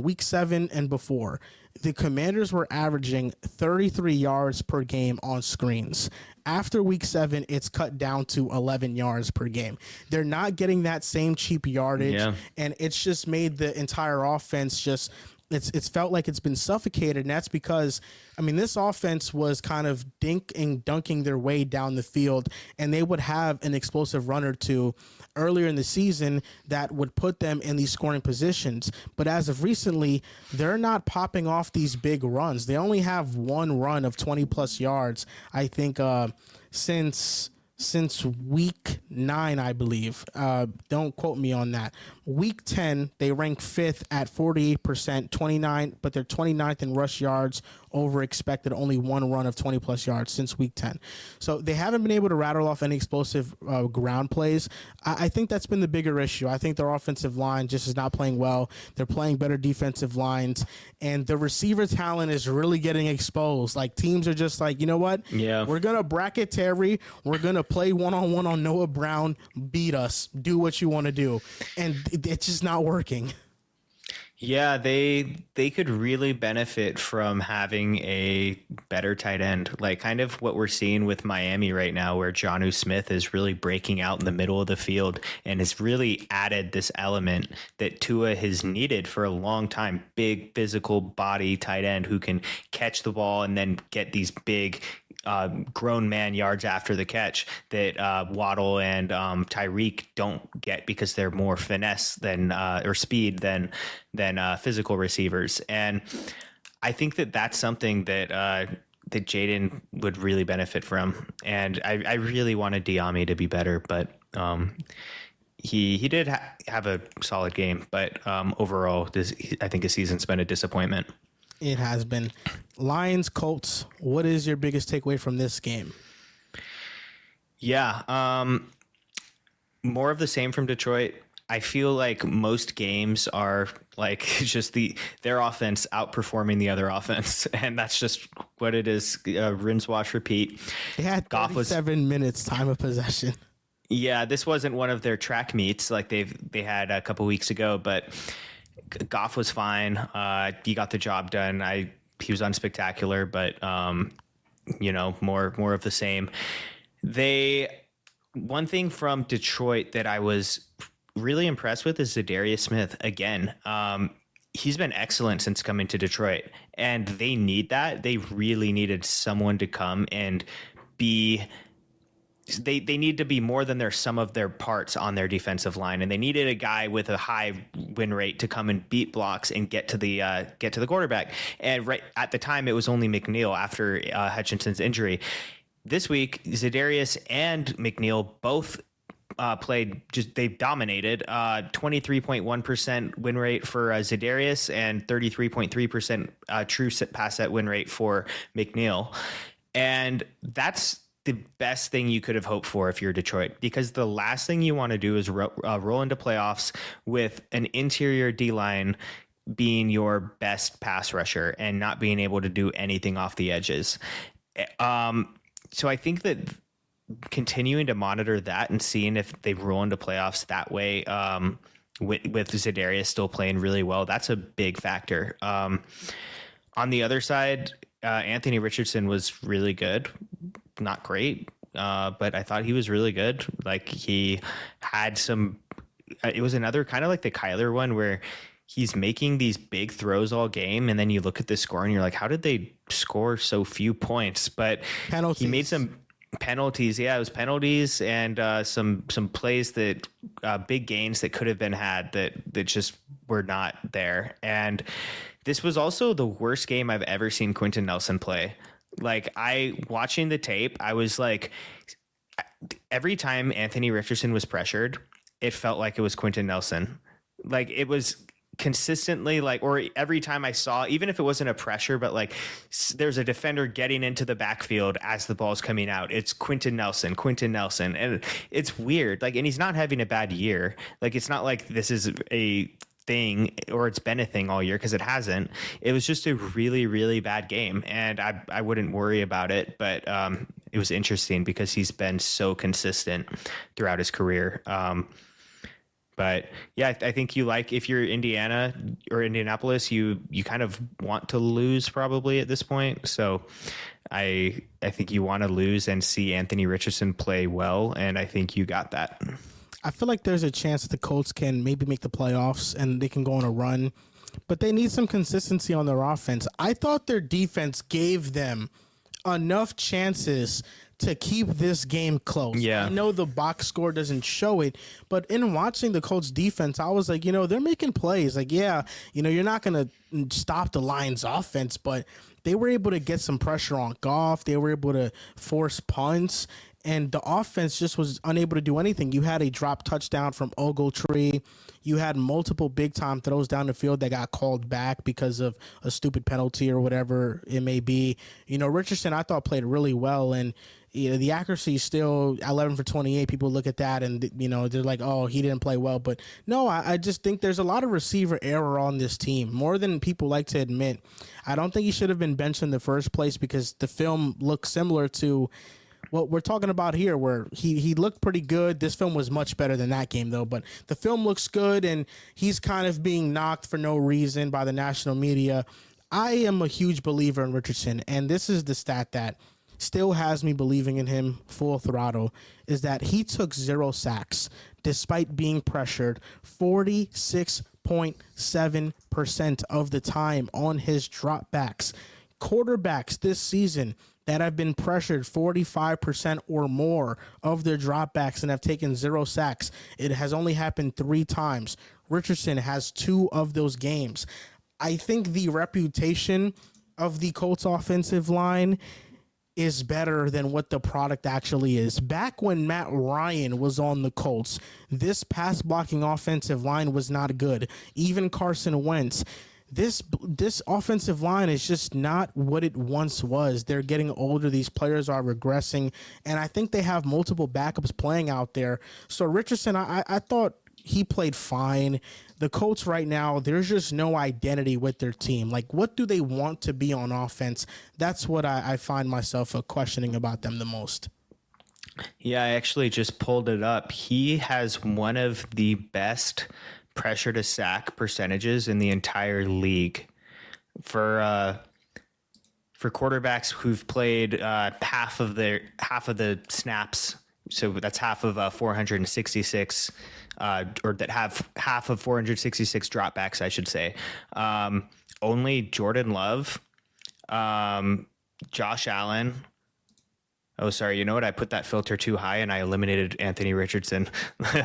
and before, the Commanders were averaging 33 yards per game on screens. After week 7, it's cut down to 11 yards per game. They're not getting that same cheap yardage, and it's just made the entire offense just it's felt like it's been suffocated, and that's because, I mean, this offense was kind of dunking their way down the field, and they would have an explosive run or two earlier in the season that would put them in these scoring positions. But as of recently, they're not popping off these big runs. They only have one run of 20-plus yards, I think, since week 9, I believe. Don't quote me on that. Week 10, they rank 5th at 48%, 29, but they're 29th in rush yards over expected, only one run of 20-plus yards since week 10. So they haven't been able to rattle off any explosive ground plays. I think that's been the bigger issue. I think their offensive line just is not playing well. They're playing better defensive lines, and the receiver talent is really getting exposed. Like, teams are just like, you know what? Yeah. We're going to bracket Terry. We're going to play one-on-one on Noah Brown. Beat us. Do what you want to do. And it's just not working. Yeah, they could really benefit from having a better tight end, like kind of what we're seeing with Miami right now, where Jonnu Smith is really breaking out in the middle of the field and has really added this element that Tua has needed for a long time. Big physical body tight end who can catch the ball and then get these big grown man yards after the catch that Waddle and Tyreek don't get because they're more finesse than or speed than physical receivers. And I think that that's something that that Jaden would really benefit from. And I really wanted Diami to be better, but he did have a solid game. But overall, I think his season's been a disappointment. It has been. Lions-Colts, what is your biggest takeaway from this game? Yeah, more of the same from Detroit. I feel like most games are like just their offense outperforming the other offense, and that's just what it is. Rinse, wash, repeat. They had 37 minutes time of possession. Yeah, this wasn't one of their track meets like they had a couple weeks ago, but Goff was fine. He got the job done. He was unspectacular, but more of the same. One thing from Detroit that I was really impressed with is Zadarius Smith again. He's been excellent since coming to Detroit, and they need that. They really needed someone to come and be. They need to be more than their sum of their parts on their defensive line, and they needed a guy with a high win rate to come and beat blocks and get to the quarterback. And right at the time, it was only McNeil after Hutchinson's injury. This week, Zadarius and McNeil both played. They dominated. 23.1% win rate for Zadarius and 33.3% true pass set win rate for McNeil, and that's the best thing you could have hoped for if you're Detroit, because the last thing you want to do is roll into playoffs with an interior D-line being your best pass rusher and not being able to do anything off the edges. So I think that continuing to monitor that and seeing if they roll into playoffs that way, with Zadarius still playing really well, that's a big factor. On the other side, Anthony Richardson was really good. Not great, but I thought he was really good. Like, he had some, it was another kind of like the Kyler one where he's making these big throws all game, and then you look at the score and you're like, how did they score so few points? But penalties. He made some penalties. Yeah, it was penalties and some plays that big gains that could have been had that just were not there. And this was also the worst game I've ever seen Quentin Nelson play. Like, watching the tape, I was like, every time Anthony Richardson was pressured, it felt like it was Quentin Nelson. Like, it was consistently, like, or every time I saw, even if it wasn't a pressure, but like there's a defender getting into the backfield as the ball's coming out, it's Quentin Nelson. And it's weird. Like, and he's not having a bad year. Like, it's not like this is a thing or it's been a thing all year, because it hasn't. It was just a really, really bad game. And I wouldn't worry about it. But it was interesting because he's been so consistent throughout his career. But yeah, I think if you're Indiana or Indianapolis, you kind of want to lose probably at this point. So I think you want to lose and see Anthony Richardson play well, and I think you got that. I feel like there's a chance the Colts can maybe make the playoffs and they can go on a run, but they need some consistency on their offense. I thought their defense gave them enough chances to keep this game close. Yeah. I know the box score doesn't show it, but in watching the Colts defense, I was like, they're making plays. Like, yeah, you're not going to stop the Lions offense, but they were able to get some pressure on Goff. They were able to force punts, and the offense just was unable to do anything. You had a drop touchdown from Ogletree. You had multiple big-time throws down the field that got called back because of a stupid penalty or whatever it may be. Richardson, I thought, played really well, and the accuracy is still 11 for 28. People look at that and, they're like, oh, he didn't play well. But no, I just think there's a lot of receiver error on this team, more than people like to admit. I don't think he should have been benched in the first place because the film looks similar to what we're talking about here, where he looked pretty good. This film was much better than that game, though. But the film looks good, and he's kind of being knocked for no reason by the national media. I am a huge believer in Richardson, and this is the stat that still has me believing in him full throttle, is that he took 0 sacks despite being pressured 46.7% of the time on his dropbacks. Quarterbacks this season that have been pressured 45% or more of their dropbacks and have taken 0 sacks, it has only happened 3 times. Richardson has 2 of those games. I think the reputation of the Colts offensive line is better than what the product actually is. Back when Matt Ryan was on the Colts, this pass blocking offensive line was not good. Even Carson Wentz. This offensive line is just not what it once was. They're getting older. These players are regressing, and I think they have multiple backups playing out there. So Richardson, I thought he played fine. The Colts right now, there's just no identity with their team. Like, what do they want to be on offense? That's what I find myself questioning about them the most. Yeah, I actually just pulled it up. He has one of the best pressure to sack percentages in the entire league for quarterbacks who've played half of the snaps. So that's half of 466, or that have half of 466 dropbacks, I should say. Only Jordan Love, Josh Allen. Oh, sorry. You know what? I put that filter too high and I eliminated Anthony Richardson.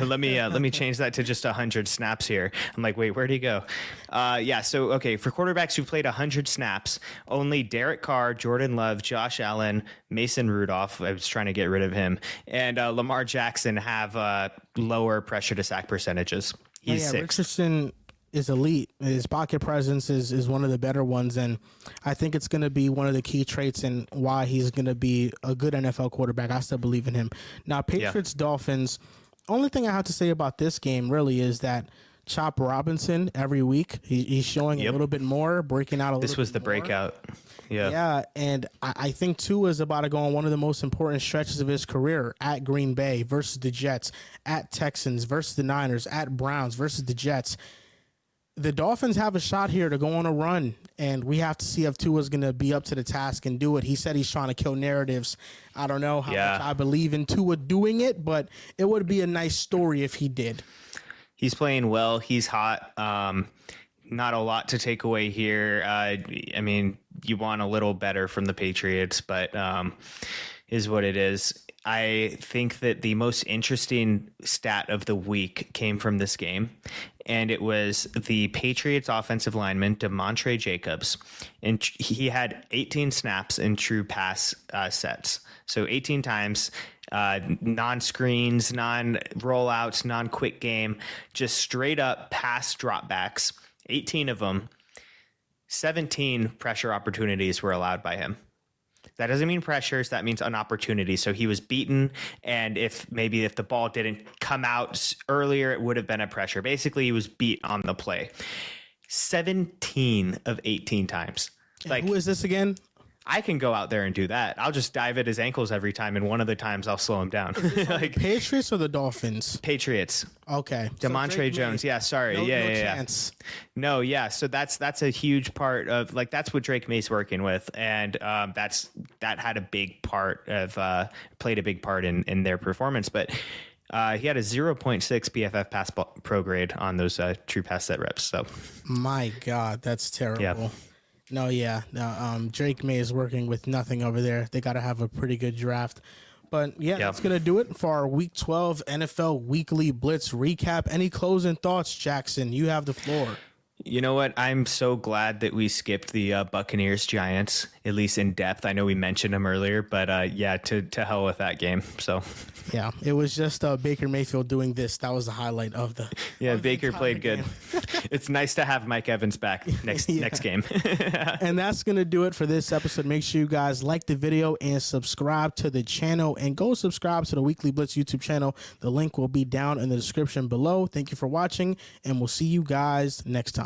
let me change that to just 100 snaps here. I'm like, wait, where'd he go? Yeah. So, okay. For quarterbacks who played 100 snaps, only Derek Carr, Jordan Love, Josh Allen, Mason Rudolph, I was trying to get rid of him, and Lamar Jackson have lower pressure to sack percentages. He's 6th. Richardson is elite. His pocket presence is one of the better ones, and I think it's going to be one of the key traits in why he's going to be a good NFL quarterback. I still believe in him. Now, Patriots-Dolphins, only thing I have to say about this game really is that Chop Robinson every week, he's showing a little bit more, breaking out a little bit. This was the breakout. Yeah, and I think Tua is about to go on one of the most important stretches of his career at Green Bay versus the Jets, at Texans versus the Niners, at Browns versus the Jets. The Dolphins have a shot here to go on a run, and we have to see if Tua's going to be up to the task and do it. He said he's trying to kill narratives. I don't know how much I believe in Tua doing it, but it would be a nice story if he did. He's playing well. He's hot. Not a lot to take away here. I mean, you want a little better from the Patriots, but is what it is. I think that the most interesting stat of the week came from this game, and it was the Patriots offensive lineman, DeMontre Jacobs, and he had 18 snaps in true pass sets. So 18 times, non-screens, non-rollouts, non-quick game, just straight up pass dropbacks. 18 of them, 17 pressure opportunities were allowed by him. That doesn't mean pressures. That means an opportunity. So he was beaten. And if the ball didn't come out earlier, it would have been a pressure. Basically, he was beat on the play. 17 of 18 times. Like, who is this again? I can go out there and do that. I'll just dive at his ankles every time, and one of the times I'll slow him down. Like Patriots or the Dolphins? Patriots. Okay. Demontre Jones. Yeah, sorry. No chance. No, yeah. So that's a huge part of, like, that's what Drake May's working with, and that had a big part of played a big part in their performance. But he had a 0.6 PFF pass pro grade on those true pass set reps. So, my God, that's terrible. Yeah. No, yeah. Drake May is working with nothing over there. They got to have a pretty good draft. But, yeah, that's going to do it for our Week 12 NFL Weekly Blitz recap. Any closing thoughts, Jackson? You have the floor. You know what? I'm so glad that we skipped the Buccaneers Giants, at least in depth. I know we mentioned them earlier, but to hell with that game. So yeah, it was just Baker Mayfield doing this. That was the highlight of the. Yeah, of Baker played good. It's nice to have Mike Evans back next game. And that's going to do it for this episode. Make sure you guys like the video and subscribe to the channel, and go subscribe to the Weekly Blitz YouTube channel. The link will be down in the description below. Thank you for watching, and we'll see you guys next time.